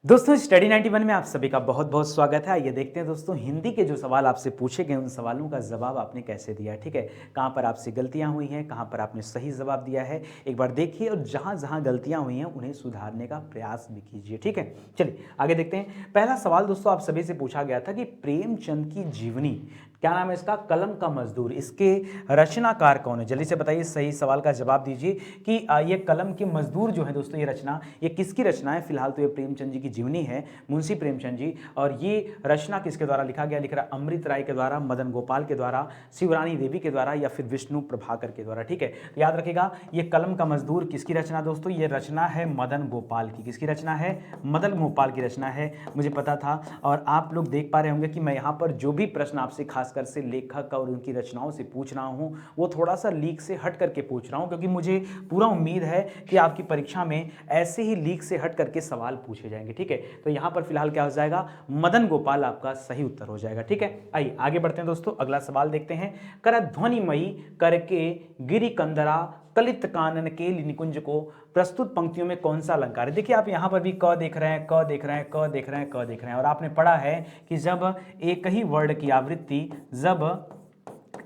दोस्तों स्टडी 91 में आप सभी का बहुत बहुत स्वागत है। आइए देखते हैं दोस्तों हिंदी के जो सवाल आपसे पूछे गए उन सवालों का जवाब आपने कैसे दिया है। ठीक है, कहाँ पर आपसे गलतियाँ हुई हैं, कहाँ पर आपने सही जवाब दिया है, एक बार देखिए और जहाँ जहाँ गलतियाँ हुई हैं उन्हें सुधारने का प्रयास भी कीजिए। ठीक है, चलिए आगे देखते हैं। पहला सवाल दोस्तों आप सभी से पूछा गया था कि प्रेमचंद की जीवनी, क्या नाम है इसका, कलम का मजदूर, इसके रचनाकार कौन है? जल्दी से बताइए, सही सवाल का जवाब दीजिए कि ये कलम के मजदूर जो है दोस्तों, ये रचना ये किसकी रचना है? फिलहाल तो ये प्रेमचंद जी की जीवनी है, मुंशी प्रेमचंद जी। और ये रचना किसके द्वारा लिखा गया? लिख रहा अमृत राय के द्वारा, मदन गोपाल के द्वारा, शिवरानी देवी के द्वारा या फिर विष्णु प्रभाकर के द्वारा। ठीक है, तो याद रखिएगा ये कलम का मजदूर किसकी रचना दोस्तों? ये रचना है मदन गोपाल की। किसकी रचना है? मदन गोपाल की रचना है, मुझे पता था। और आप लोग देख पा रहे होंगे कि मैं यहाँ पर जो भी प्रश्न आपसे खासकर से लेखक और उनकी रचनाओं से पूछ रहा हूँ वो थोड़ा सा लीक से हट करके पूछ रहा हूँ, क्योंकि मुझे पूरा उम्मीद है कि आपकी परीक्षा में ऐसे ही लीक से हट करके सवाल पूछे जाएंगे। ठीक है, तो यहाँ पर फिलहाल क्या हो जाएगा? मदन गोपाल आपका सही उत्तर हो जाएगा। ठीक है, आइए आगे बढ़ते हैं दोस्तों, अगला सवाल देखते हैं। करध्वनिमयी करके गिरि कंदरा कलित कानन के निकुंज को प्रस्तुत पंक्तियों में कौन सा अलंकार है? देखिए आप यहां पर भी क देख रहे हैं, क देख रहे हैं, क देख रहे हैं, क देख रहे हैं, और आपने पढ़ा है कि जब एक ही वर्ड की आवृत्ति, जब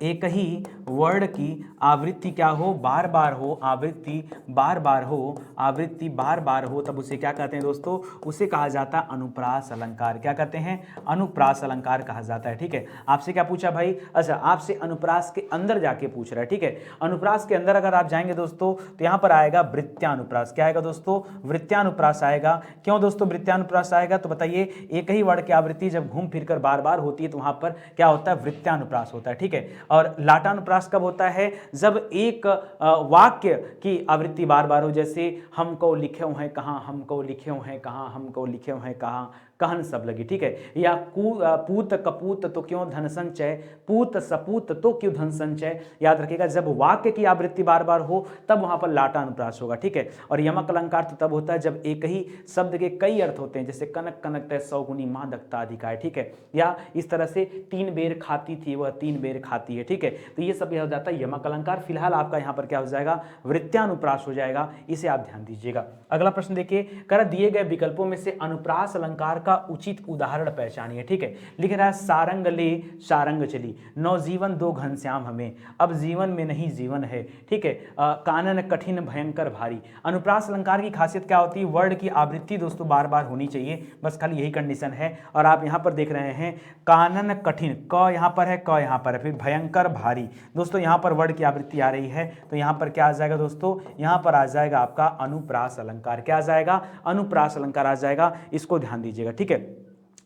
एक ही वर्ड की आवृत्ति क्या हो, बार बार हो, आवृत्ति बार बार हो, आवृत्ति बार बार हो, तब उसे क्या कहते हैं दोस्तों? उसे कहा जाता है अनुप्रास अलंकार। क्या कहते हैं? अनुप्रास अलंकार कहा जाता है। ठीक है, आपसे क्या पूछा भाई? अच्छा, आपसे अनुप्रास के अंदर जाके पूछ रहा है। ठीक है, अनुप्रास के अंदर अगर आप जाएंगे दोस्तों तो यहां पर आएगा वृत्त्यानुप्रास। क्या आएगा दोस्तों? वृत्त्यानुप्रास आएगा। क्यों दोस्तों वृत्त्यानुप्रास आएगा? तो बताइए, एक ही वर्ड की आवृत्ति जब घूम फिर कर बार बार होती है तो वहां पर क्या होता है? वृत्त्यानुप्रास होता है। ठीक है, और लाटानुप्रास कब होता है? जब एक वाक्य की आवृत्ति बार बार हो, जैसे हमको लिखे हैं कहाँ, हमको लिखे हैं कहाँ, हमको लिखे हैं कहाँ, कहन सब लगी। ठीक है, या पूत कपूत तो क्यों धन संचय, पूत सपूत तो क्यों धन संचय। याद रखिएगा, जब वाक्य की आवृत्ति बार बार हो तब वहां पर लाटानुप्रास होगा। ठीक है, और यमक अलंकार तो तब होता है जब एक ही शब्द के कई अर्थ होते हैं, जैसे कनक कनक तय सौगुनी मादकता अधिकार। ठीक है, या इस तरह से तीन बेर खाती थी वह तीन बेर खाती है। ठीक है, तो ये सब हो जाता है यमक अलंकार। फिलहाल आपका यहाँ पर क्या हो जाएगा? वृत्त्यानुप्रास हो जाएगा, इसे आप ध्यान दीजिएगा। अगला प्रश्न देखिए, कर दिए गए विकल्पों में से अनुप्रास अलंकार का उचित उदाहरण पहचानिए। ठीक है, लिख रहा है सारंग ले सारंग चली, नवजीवन दो घनश्याम हमें, अब जीवन में नहीं जीवन है। ठीक है, कानन कठिन भयंकर भारी। अनुप्रास अलंकार की खासियत क्या होती है? वर्ड की आवृत्ति दोस्तों बार बार होनी चाहिए, बस खाली यही कंडीशन है। और आप यहाँ पर देख रहे हैं कानन कठिन, क यहाँ पर है, क यहाँ पर है, फिर भयंकर भारी। दोस्तों यहाँ पर वर्ड की आवृत्ति आ रही है तो यहाँ पर क्या आ जाएगा दोस्तों? यहाँ पर आ जाएगा आपका अनुप्रास अलंकार। क्या आ जाएगा? अनुप्रास अलंकार आ जाएगा, इसको ध्यान दीजिएगा। ठीक है,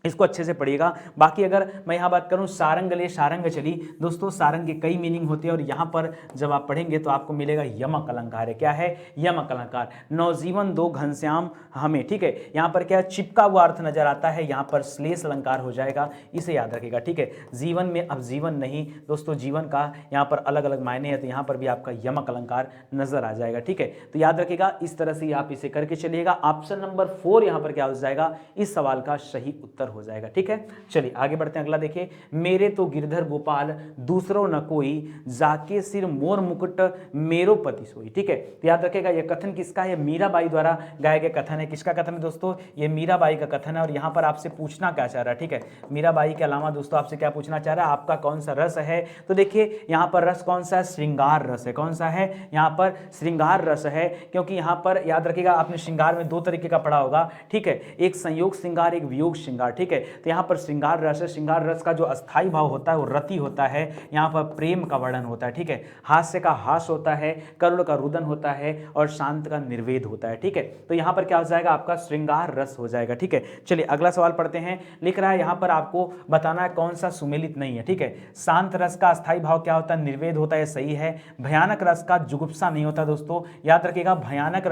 इसको अच्छे से पढ़िएगा। बाकी अगर मैं यहाँ बात करूँ सारंग ले सारंग चली, दोस्तों सारंग के कई मीनिंग होते हैं और यहाँ पर जब आप पढ़ेंगे तो आपको मिलेगा यमक अलंकार है। क्या है? यमक अलंकार। नवजीवन दो घनश्याम हमें। ठीक है, यहाँ पर क्या चिपका हुआ अर्थ नजर आता है, यहाँ पर श्लेष अलंकार हो जाएगा, इसे याद रखिएगा। ठीक है, जीवन में अब जीवन नहीं दोस्तों, जीवन का यहाँ पर अलग अलग मायने हैं, तो यहाँ पर भी आपका यमक अलंकार नजर आ जाएगा। ठीक है, तो याद रखिएगा, इस तरह से आप इसे करके चलिएगा। ऑप्शन नंबर 4 यहाँ पर क्या हो जाएगा? इस सवाल का सही उत्तर हो जाएगा। ठीक है, चलिए आगे बढ़ते हैं। अगला देखिए, मेरे तो गिरधर गोपाल दूसरो न कोई, जाके सिर मोर मुकुट मेरो पति सोई। ठीक है, तो याद रखेगा ये कथन किसका है? मीराबाई द्वारा गाया गया कथन है। किसका कथन है दोस्तों? ये मीराबाई का कथन है। और यहाँ पर आपसे पूछना क्या चाह रहा है? ठीक है, मीराबाई के अलावा दोस्तों आपसे क्या पूछना चाह रहा है? आपका कौन सा रस है? तो देखिए यहाँ पर रस कौन सा है? श्रृंगार रस है। कौन सा है? यहाँ पर श्रृंगार रस है, क्योंकि यहाँ पर याद रखिएगा आपने श्रृंगार में दो तरीके का पढ़ा होगा। ठीक है, एक संयोग श्रृंगार, एक वियोग श्रृंगार। ठीक है, तो यहाँ पर श्रृंगार रस है। श्रृंगार रस का जो अस्थाई भाव होता है वो रति होता है, यहाँ पर प्रेम का वर्णन होता है। ठीक है, हास्य का हास होता है, करुण का रुदन होता है और शांत का निर्वेद होता है। ठीक है, तो यहाँ पर क्या हो जाएगा? आपका श्रृंगार रस हो जाएगा। ठीक है, चलिए अगला सवाल पढ़ते हैं। लिख रहा है यहाँ पर आपको बताना है कौन सा सुमेलित नहीं है। ठीक है, शांत रस का अस्थाई भाव क्या होता है? निर्वेद होता है, सही है। भयानक रस का जुगुप्सा नहीं होता दोस्तों, याद रखिएगा। भयानक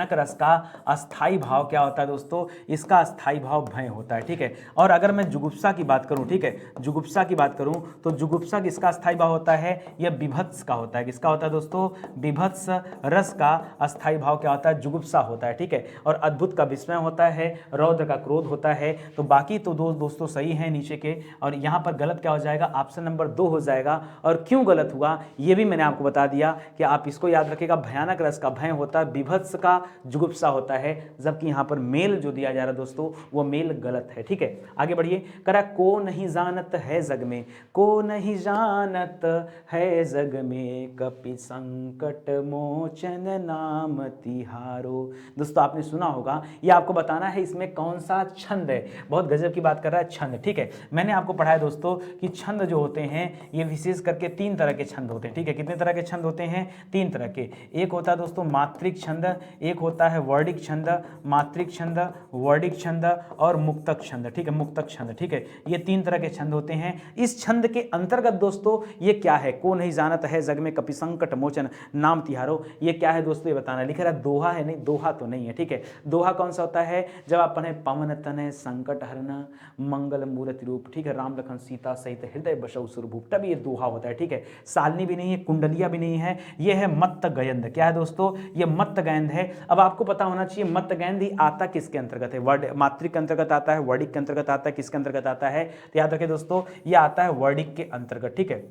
रस का अस्थाई भाव क्या होता है दोस्तों? इसका अस्थाई भाव भय होता है। ठीक है, और अगर मैं जुगुप्सा की बात करूं, ठीक है, जुगुप्सा की बात करूं तो जुगुप्सा किसका अस्थाई भाव होता है? यह विभत्स का होता है। किसका होता है दोस्तों? विभत्स रस का अस्थाई भाव क्या होता है? जुगुप्सा होता है। ठीक है, और अद्भुत का विस्मय होता है, रौद्र का क्रोध होता है। तो बाकी तो दोस्तों सही है नीचे के, और यहाँ पर गलत क्या हो जाएगा? ऑप्शन नंबर 2 हो जाएगा। और क्यों गलत हुआ ये भी मैंने आपको बता दिया कि आप इसको याद रखिएगा। भयानक रस का भय होता है, विभत्स वत्स का जुगुप्सा होता है, जबकि यहाँ पर मेल जो दिया जा रहा है दोस्तों वो मेल गलत है। ठीक है, आगे बढ़िए। करा को नहीं जानत है जग में, को नहीं जानत है जग में, कपि संकट मोचन नाम तिहारो। दोस्तों आपने सुना होगा, ये आपको बताना है इसमें कौन सा छंद है। बहुत गजब की बात कर रहा है छंद। ठीक है, मैंने आपको पढ़ाया दोस्तों कि छंद जो होते हैं ये विशेष करके 3 तरह के छंद होते हैं। ठीक है, कितने तरह के छंद होते हैं? 3 तरह के। एक होता है दोस्तों मात्रिक छंद, एक होता है वर्डिक छंद, मात्रिक छंद, वर्डिक छंद और मुक्तक छंद। ठीक है, मुक्तक छंद। ठीक है, ये 3 तरह के छंद होते हैं। इस छंद के अंतर्गत दोस्तों ये क्या है? को नहीं जानत है जग में, कपि संकट मोचन नाम तिहारो। ये क्या है दोस्तों? ये बताना। लिख रहा है दोहा है, नहीं दोहा तो नहीं है। ठीक है, दोहा कौन सा होता है? जब आप पढ़े पवन तनय संकट हरना मंगल मूर्ति रूप, ठीक है, राम लखन सीता सहित हृदय बसौ सुरभूप, तब ये दोहा होता है। ठीक है, सालनी भी नहीं है, कुंडलिया भी नहीं है, ये है मत्त गयंद। क्या है दोस्तों? ये मत्त गयंद है। अब आपको पता होना चाहिए मत्त गयंद ही आता किसके अंतर्गत है? वर्ड मात्रिक के अंतर्गत आता है, वर्डिक के अंतर्गत आता है, किसके अंतर्गत आता है? तो याद रखें दोस्तों, ये आता है वर्डिक के अंतर्गत। ठीक है,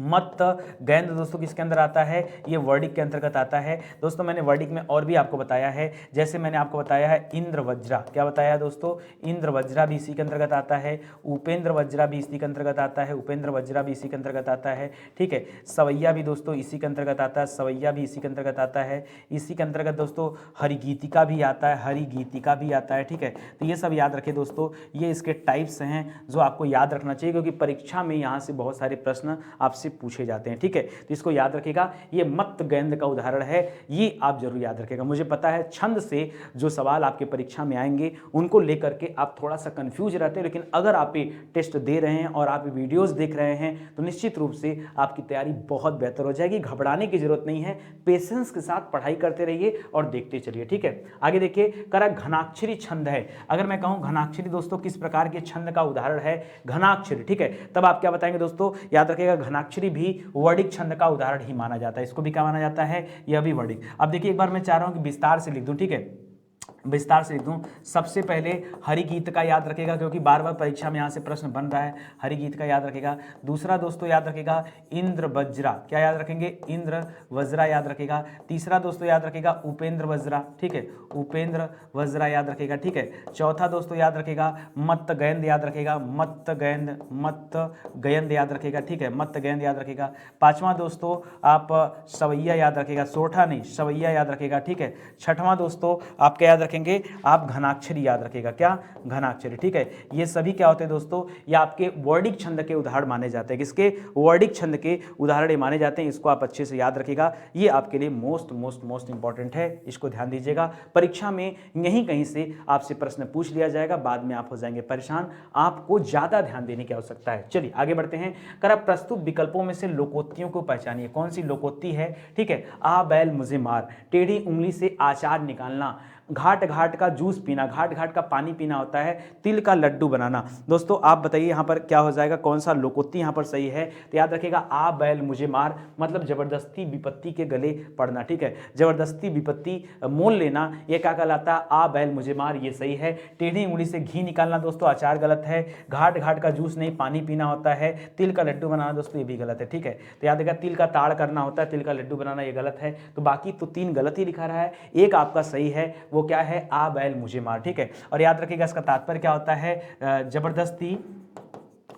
मत्त गैंद दोस्तों किसके अंदर आता है? ये वर्डिक के अंतर्गत आता है। दोस्तों मैंने वर्डिक में और भी आपको बताया है, जैसे मैंने आपको बताया है इंद्र वज्रा। क्या बताया दोस्तों? इंद्र वज्रा भी इसी के अंतर्गत आता है, उपेंद्र वज्रा भी इसी के अंतर्गत आता है, उपेंद्र वज्रा भी इसी के अंतर्गत आता है। ठीक है, सवैया भी दोस्तों इसी के अंतर्गत आता है, सवैया भी इसी के अंतर्गत आता है। इसी के अंतर्गत दोस्तों हरिगीतिका भी आता है, हरिगीतिका भी आता है। ठीक है, तो ये सब याद रखें दोस्तों, ये इसके टाइप्स हैं जो आपको याद रखना चाहिए, क्योंकि परीक्षा में यहाँ से बहुत सारे प्रश्न आपसे पूछे जाते हैं। ठीक है, तो इसको याद रखिएगा, ये मत्त गैंद का उदाहरण है, ये आप जरूर याद रखिएगा। मुझे पता है छंद से जो सवाल आपके परीक्षा में आएंगे उनको लेकर के आप थोड़ा सा कंफ्यूज रहते हैं, लेकिन अगर आप ये टेस्ट दे रहे हैं और आप वीडियोस देख रहे हैं तो निश्चित रूप से आपकी तैयारी बहुत बेहतर हो जाएगी। घबराने की जरूरत नहीं है, पेशेंस के साथ पढ़ाई करते रहिए और देखते चलिए। ठीक है, आगे देखिए, करा घनाक्षरी छंद है। अगर मैं कहूं घनाक्षरी दोस्तों किस प्रकार के छंद का उदाहरण है? घनाक्षरी। ठीक है, तब आप क्या बताएंगे दोस्तों? याद रखिएगा घनाक्षरी भी वर्डिक छंद का उदाहरण ही माना जाता है। इसको भी क्या माना जाता है? यह भी वर्डिक। अब देखिए, एक बार मैं चाह रहा हूं कि विस्तार से लिख दूं। ठीक है, विस्तार से लिख दूं। सबसे पहले हरिगीत का याद रखेगा, क्योंकि बार बार परीक्षा में यहाँ से प्रश्न बन रहा है, हरिगीत का याद रखेगा। दूसरा दोस्तों याद रखेगा इंद्र वज्रा। क्या याद रखेंगे? इंद्र वज्रा याद रखेगा। तीसरा दोस्तों याद रखेगा उपेंद्र वज्रा। ठीक है, उपेंद्र वज्रा याद रखेगा। ठीक है, चौथा दोस्तों याद रखेगा मत्त गैंद याद रखेगा, मत्त गैंद, मत्त गयंद याद रखेगा। ठीक है, मत्त गैंद याद रखेगा। पांचवा दोस्तों आप सवैया याद रखेगा, सोठा नहीं सवैया याद रखेगा। ठीक है, छठवां दोस्तों आप क्या याद रखेंगे? आप घनाक्षरी याद रखेगा। क्या? घनाक्षरी। ठीक है, ये सभी क्या होते हैं दोस्तों? ये आपके वर्डिक छंद के उदाहरण माने जाते हैं। किसके? वर्डिक छंद के उदाहरण माने जाते हैं। इसको आप अच्छे से याद रखिएगा, ये आपके लिए मोस्ट इंपॉर्टेंट है, इसको ध्यान दीजिएगा। परीक्षा में यहीं कहीं से आपसे प्रश्न पूछ लिया जाएगा, बाद में आप हो जाएंगे परेशान, आपको ज्यादा ध्यान देने की आवश्यकता है। चलिए आगे बढ़ते हैं। कर प्रस्तुत विकल्पों में से लोकोक्तियों को पहचानिए। कौन सी लोकोक्ति है? ठीक है, आ बैल मुझे मार, टेढ़ी उंगली से आचार निकालना, घाट घाट का जूस पीना, घाट घाट का पानी पीना होता है, तिल का लड्डू बनाना। दोस्तों आप बताइए यहाँ पर क्या हो जाएगा, कौन सा लोकोक्ति यहाँ पर सही है? तो याद रखिएगा, आ बैल मुझे मार मतलब जबरदस्ती विपत्ति के गले पड़ना। ठीक है, जबरदस्ती विपत्ति मोल लेना, ये क्या कहलाता है? आ बैल मुझे मार, ये सही है। टेढ़ी उंगली से घी निकालना दोस्तों आचार गलत है। घाट घाट का जूस नहीं पानी पीना होता है। तिल का लड्डू बनाना दोस्तों ये भी गलत है। ठीक है, तो याद रखिएगा, तिल का ताड़ करना होता है, तिल का लड्डू बनाना ये गलत है। तो बाकी तो 3 गलत ही लिखा रहा है, एक आपका सही है, वो क्या है? आ बैल मुझे मार। ठीक है, और याद रखिएगा इसका तात्पर्य क्या होता है?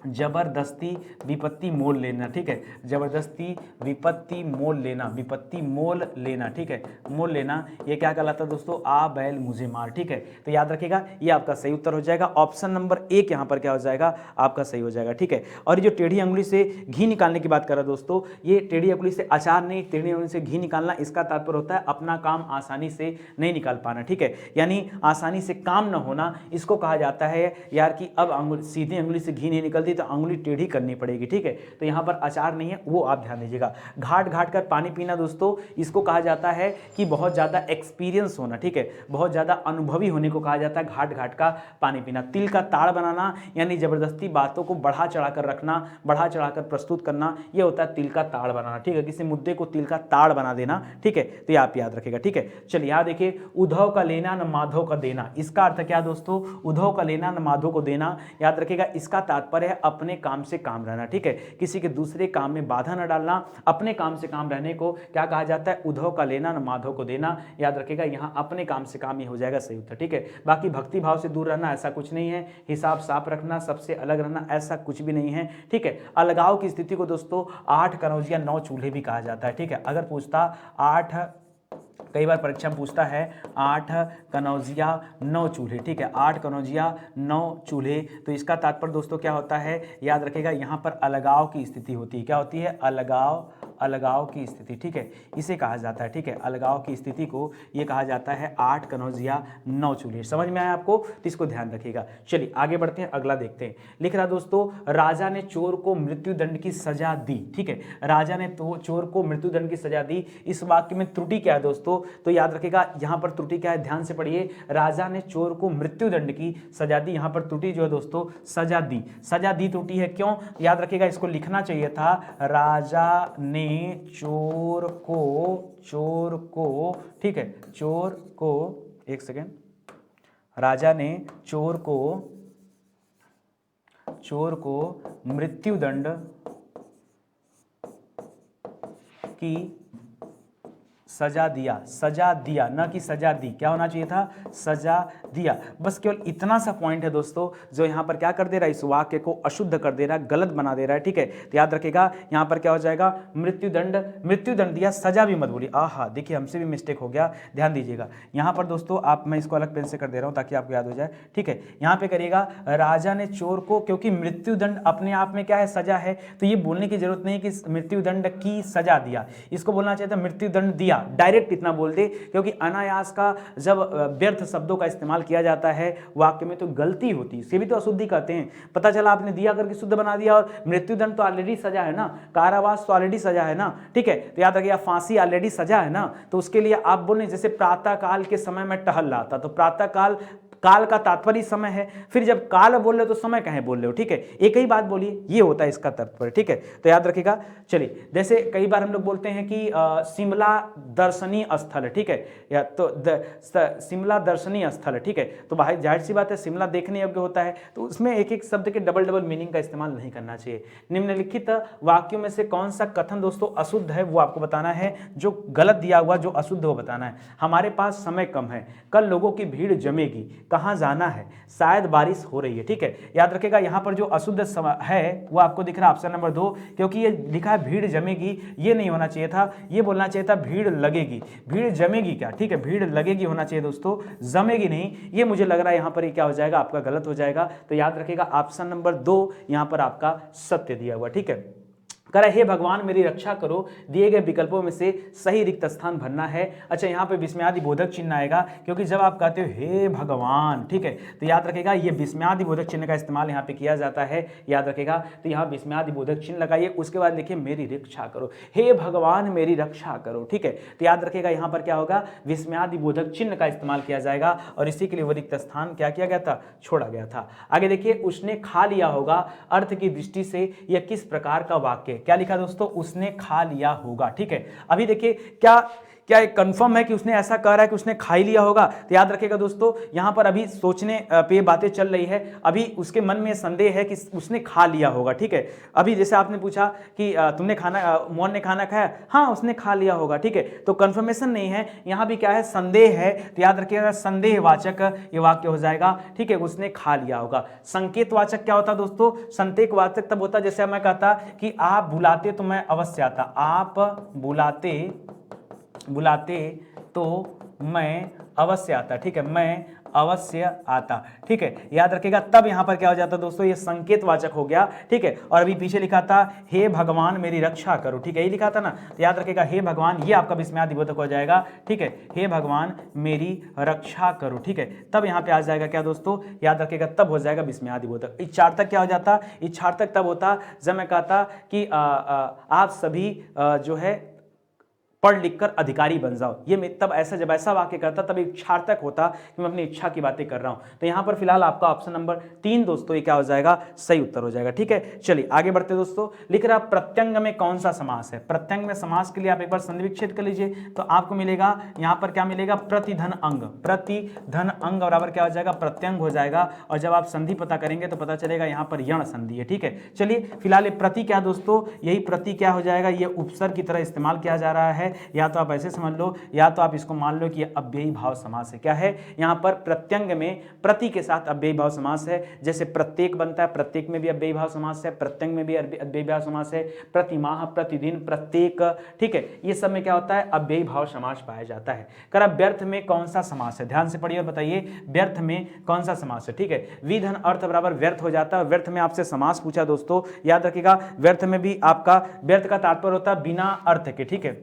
जबरदस्ती विपत्ति मोल लेना। ठीक है, जबरदस्ती विपत्ति मोल लेना, विपत्ति मोल लेना। ठीक है, मोल लेना, ये क्या कहलाता है दोस्तों? आ बैल मुझे मार। ठीक है, तो याद रखिएगा ये आपका सही उत्तर हो जाएगा। ऑप्शन नंबर 1 यहाँ पर क्या हो जाएगा? आपका सही हो जाएगा। ठीक है, और ये जो टेढ़ी अंगुली से घी निकालने की बात कर रहा दोस्तों, ये टेढ़ी अंगुली से अचार नहीं, टेढ़ी अंगुली से घी निकालना, इसका तात्पर्य होता है अपना काम आसानी से नहीं निकाल पाना। ठीक है, यानी आसानी से काम न होना, इसको कहा जाता है यार कि अब सीधी अंगुली से घी नहीं निकलती तो अंगुली टेढ़ी करनी पड़ेगी। ठीक है, तो यहां पर अचार नहीं है, वो आप ध्यान दीजिएगा। घाट घाट कर पानी पीना दोस्तों, इसको कहा जाता है कि बहुत ज्यादा एक्सपीरियंस होना। ठीक है, बहुत ज्यादा अनुभवी होने को कहा जाता है घाट घाट का पानी पीना। तिल का ताड़ बनाना यानी जबरदस्ती बातों को बढ़ा चढ़ाकर रखना, बढ़ा चढ़ाकर प्रस्तुत करना, यह होता है तिल का ताड़ बनाना। ठीक है, किसी मुद्दे को तिल का ताड़ बना देना। ठीक है, तो ये आप याद रखेगा। ठीक है, चलिए यहां देखिए, उद्धव का लेना न माधव का देना, इसका अर्थ क्या दोस्तों? उद्धव का लेना न माधव को देना, याद रखिएगा इसका तात्पर्य है अपने काम से काम रहना, ठीक है, किसी के दूसरे काम में बाधा न डालना, अपने काम से काम रहने को क्या कहा जाता है, उद्धव का लेना न माधव को देना। याद रखिएगा यहाँ अपने काम से काम ही हो जाएगा सही उत्तर, ठीक है। बाकी भक्ति भाव से दूर रहना ऐसा कुछ नहीं है, हिसाब साफ रखना, सबसे अलग रहना ऐसा कुछ भी नहीं है, ठीक है। अलगाव की स्थिति को दोस्तों 8 कनौजिया 9 चूल्हे भी कहा जाता है, ठीक है। अगर पूछता 8, कई बार परीक्षा में पूछता है 8 कनौजिया 9 चूल्हे, ठीक है, 8 कनौजिया 9 चूल्हे, तो इसका तात्पर्य दोस्तों क्या होता है, याद रखिएगा यहाँ पर अलगाव की स्थिति होती है। क्या होती है, अलगाव की स्थिति, ठीक है, इसे कहा जाता है, ठीक है, अलगाव की स्थिति को ये कहा जाता है 8 कनौजिया 9 चूल्हे। समझ में आया आपको, तो इसको ध्यान रखिएगा। चलिए आगे बढ़ते हैं, अगला देखते हैं। लिख रहा दोस्तों, राजा ने चोर को मृत्युदंड की सजा दी, ठीक है, राजा ने तो चोर को मृत्युदंड की सजा दी। इस वाक्य में त्रुटि क्या है दोस्तों, तो याद रखिएगा यहाँ पर त्रुटि क्या है, ध्यान से पढ़िए, राजा ने चोर को मृत्युदंड की सजा दी। यहाँ पर त्रुटि जो है दोस्तों सजा दी त्रुटि है, क्यों, याद रखिएगा इसको लिखना चाहिए था, राजा ने चोर को, ठीक है, चोर को, एक सेकेंड, राजा ने चोर को मृत्युदंड की सजा दिया, ना कि सजा दी, क्या होना चाहिए था, सजा दिया। बस केवल इतना सा पॉइंट है दोस्तों जो यहाँ पर क्या कर दे रहा है, इस वाक्य को अशुद्ध कर दे रहा है, गलत बना दे रहा है, ठीक है। तो याद रखिएगा यहाँ पर क्या हो जाएगा, मृत्युदंड दिया, सजा भी मत बोलिए। आहा, देखिए हमसे भी मिस्टेक हो गया, ध्यान दीजिएगा। यहाँ पर दोस्तों मैं इसको अलग पेन से कर दे रहा हूँ ताकि आपको याद हो जाए, ठीक है। यहाँ पे करिएगा, राजा ने चोर को, क्योंकि मृत्युदंड अपने आप में क्या है, सजा है, तो ये बोलने की जरूरत नहीं कि मृत्युदंड की सजा दिया, इसको बोलना चाहिए था मृत्युदंड दिया, डायरेक्ट इतना बोल दे, क्योंकि अनायास का जब व्यर्थ शब्दों का इस्तेमाल किया जाता है वाक्य में तो गलती होती है, इसे भी तो अशुद्धि कहते हैं। पता चला आपने दिया करके शुद्ध बना दिया, और मृत्युदंड तो ऑलरेडी सजा है ना, कारावास तो ऑलरेडी सजा है ना, ठीक है। तो याद रखिए फांसी ऑलरेडी सजा है ना, तो उसके लिए आप बोले जैसे प्रातः काल के समय में टहल रहा था, तो प्रातः काल का तात्पर्य समय है, फिर जब काल बोल रहे हो तो समय कहें बोल रहे हो, ठीक है, एक ही बात बोलिए, ये होता है इसका तात्पर्य, ठीक है। तो याद रखिएगा। चलिए, जैसे कई बार हम लोग बोलते हैं कि शिमला दर्शनीय स्थल है, ठीक है, या तो शिमला दर्शनीय स्थल है, ठीक है, तो भाई जाहिर सी बात है शिमला देखने योग्य होता है, तो उसमें एक एक शब्द के डबल मीनिंग का इस्तेमाल नहीं करना चाहिए। निम्नलिखित वाक्यों में से कौन सा कथन दोस्तों अशुद्ध है वो आपको बताना है, जो गलत दिया हुआ जो अशुद्ध वो बताना है। हमारे पास समय कम है, कल लोगों की भीड़ जमेगी, कहाँ जाना है, शायद बारिश हो रही है, ठीक है। याद रखिएगा यहाँ पर जो अशुद्ध समय है वो आपको दिख रहा है ऑप्शन नंबर 2, क्योंकि ये लिखा है भीड़ जमेगी, ये नहीं होना चाहिए था, ये बोलना चाहिए था भीड़ लगेगी। भीड़ जमेगी क्या, ठीक है, भीड़ लगेगी होना चाहिए दोस्तों, जमेगी नहीं। ये मुझे लग रहा है यहाँ पर ये क्या हो जाएगा, आपका गलत हो जाएगा। तो याद रखिएगा ऑप्शन नंबर 2 यहाँ पर आपका सत्य दिया हुआ, ठीक है। कह रहा है हे भगवान मेरी रक्षा करो, दिए गए विकल्पों में से सही रिक्त स्थान भरना है। अच्छा, यहाँ पे विस्मयादि बोधक चिन्ह आएगा, क्योंकि जब आप कहते हो हे भगवान, ठीक है, तो याद रखेगा ये विस्मयादि बोधक चिन्ह का इस्तेमाल यहाँ पे किया जाता है, याद रखेगा। तो यहाँ विस्मयादि बोधक चिन्ह लगाइए, उसके बाद लिखिए मेरी रक्षा करो, हे भगवान मेरी रक्षा करो, ठीक है। तो याद रखेगा यहाँ पर क्या होगा, विस्मयादि बोधक चिन्ह का इस्तेमाल किया जाएगा, और इसी के लिए वो रिक्त स्थान क्या किया गया था, छोड़ा गया था। आगे देखिए, उसने खा लिया होगा, अर्थ की दृष्टि से यह किस प्रकार का वाक्य, क्या लिखा दोस्तों, उसने खा लिया होगा, ठीक है। अभी देखिए क्या एक कंफर्म है कि उसने ऐसा कह रहा है कि उसने खा ही लिया होगा। तो याद रखिएगा दोस्तों, यहां पर अभी सोचने पे बातें चल रही है, अभी उसके मन में संदेह है कि उसने खा लिया होगा, ठीक है। अभी जैसे आपने पूछा कि तुमने मोहन ने खाना खाया, हाँ उसने खा लिया होगा, ठीक है, तो कंफर्मेशन नहीं है, यहां भी क्या है, संदेह है। तो याद रखिएगा संदेहवाचक ये वाक्य हो जाएगा, ठीक है, उसने खा लिया होगा। संकेतवाचक क्या होता है दोस्तों, संकेतवाचक तब होता जैसे मैं कहता कि आप बुलाते तो मैं अवश्य आता, आप बुलाते तो मैं अवश्य आता, ठीक है, मैं अवश्य आता, ठीक है। याद रखिएगा, तब यहां पर क्या हो जाता दोस्तों, ये संकेतवाचक हो गया, ठीक है। और अभी पीछे लिखा था हे भगवान मेरी रक्षा करो, ठीक है, यही लिखा था ना। तो याद रखिएगा हे भगवान, ये आपका विस्मयादि बोधक हो जाएगा, ठीक है, हे भगवान मेरी रक्षा करो, ठीक है। तब यहां पे आ जाएगा क्या दोस्तों, याद रखिएगा, तब हो जाएगा विस्मयादि बोधक। इच्छार्थक क्या हो जाता, इच्छार्थक तब होता जब मैं कहता कि आप सभी जो है पढ़ लिख कर अधिकारी बन जाओ। ये मैं तब ऐसा जब ऐसा वाक्य करता तब इच्छार्थक होता कि मैं अपनी इच्छा की बातें कर रहा हूं। तो यहां पर फिलहाल आपका ऑप्शन नंबर 3 दोस्तों ये क्या हो जाएगा, सही उत्तर हो जाएगा। ठीक है, चलिए आगे बढ़ते दोस्तों। लिख रहा प्रत्यंग में कौन सा समास है। प्रत्यंग में समास के लिए आप एक बार संधि विच्छेद कर लीजिए तो आपको मिलेगा यहां पर क्या मिलेगा, प्रतिधन अंग। प्रतिधन अंग बराबर क्या हो जाएगा, प्रत्यंग हो जाएगा। और जब आप संधि पता करेंगे तो पता चलेगा यहां पर यण संधि है। ठीक है, चलिए फिलहाल ये प्रति क्या दोस्तों, यही प्रति क्या हो जाएगा, ये उपसर्ग की तरह इस्तेमाल किया जा रहा है। या तो आप ऐसे समझ लो या तो आप इसको मान लो कि ये अव्ययी भाव समास है। क्या है, यहां पर प्रत्यंग में प्रति के साथ अव्ययी भाव समास है। जैसे प्रत्येक बनता है, प्रत्येक में भी अव्ययी भाव समास है, प्रत्यंग में भी अव्ययी भाव समास है, प्रतिमाह, प्रतिदिन, प्रत्येक। ठीक है, ये सब में क्या होता है, अव्ययी भाव समास पाया जाता है। करा व्यर्थ में कौन सा समास है, ध्यान से पढ़िए और बताइए व्यर्थ में कौन सा समास है। ठीक है, विधन अर्थ बराबर व्यर्थ हो जाता है। व्यर्थ में आपसे समास पूछा दोस्तों, याद रखिएगा व्यर्थ में भी आपका व्यर्थ का तात्पर्य होता है बिना अर्थ के। ठीक है,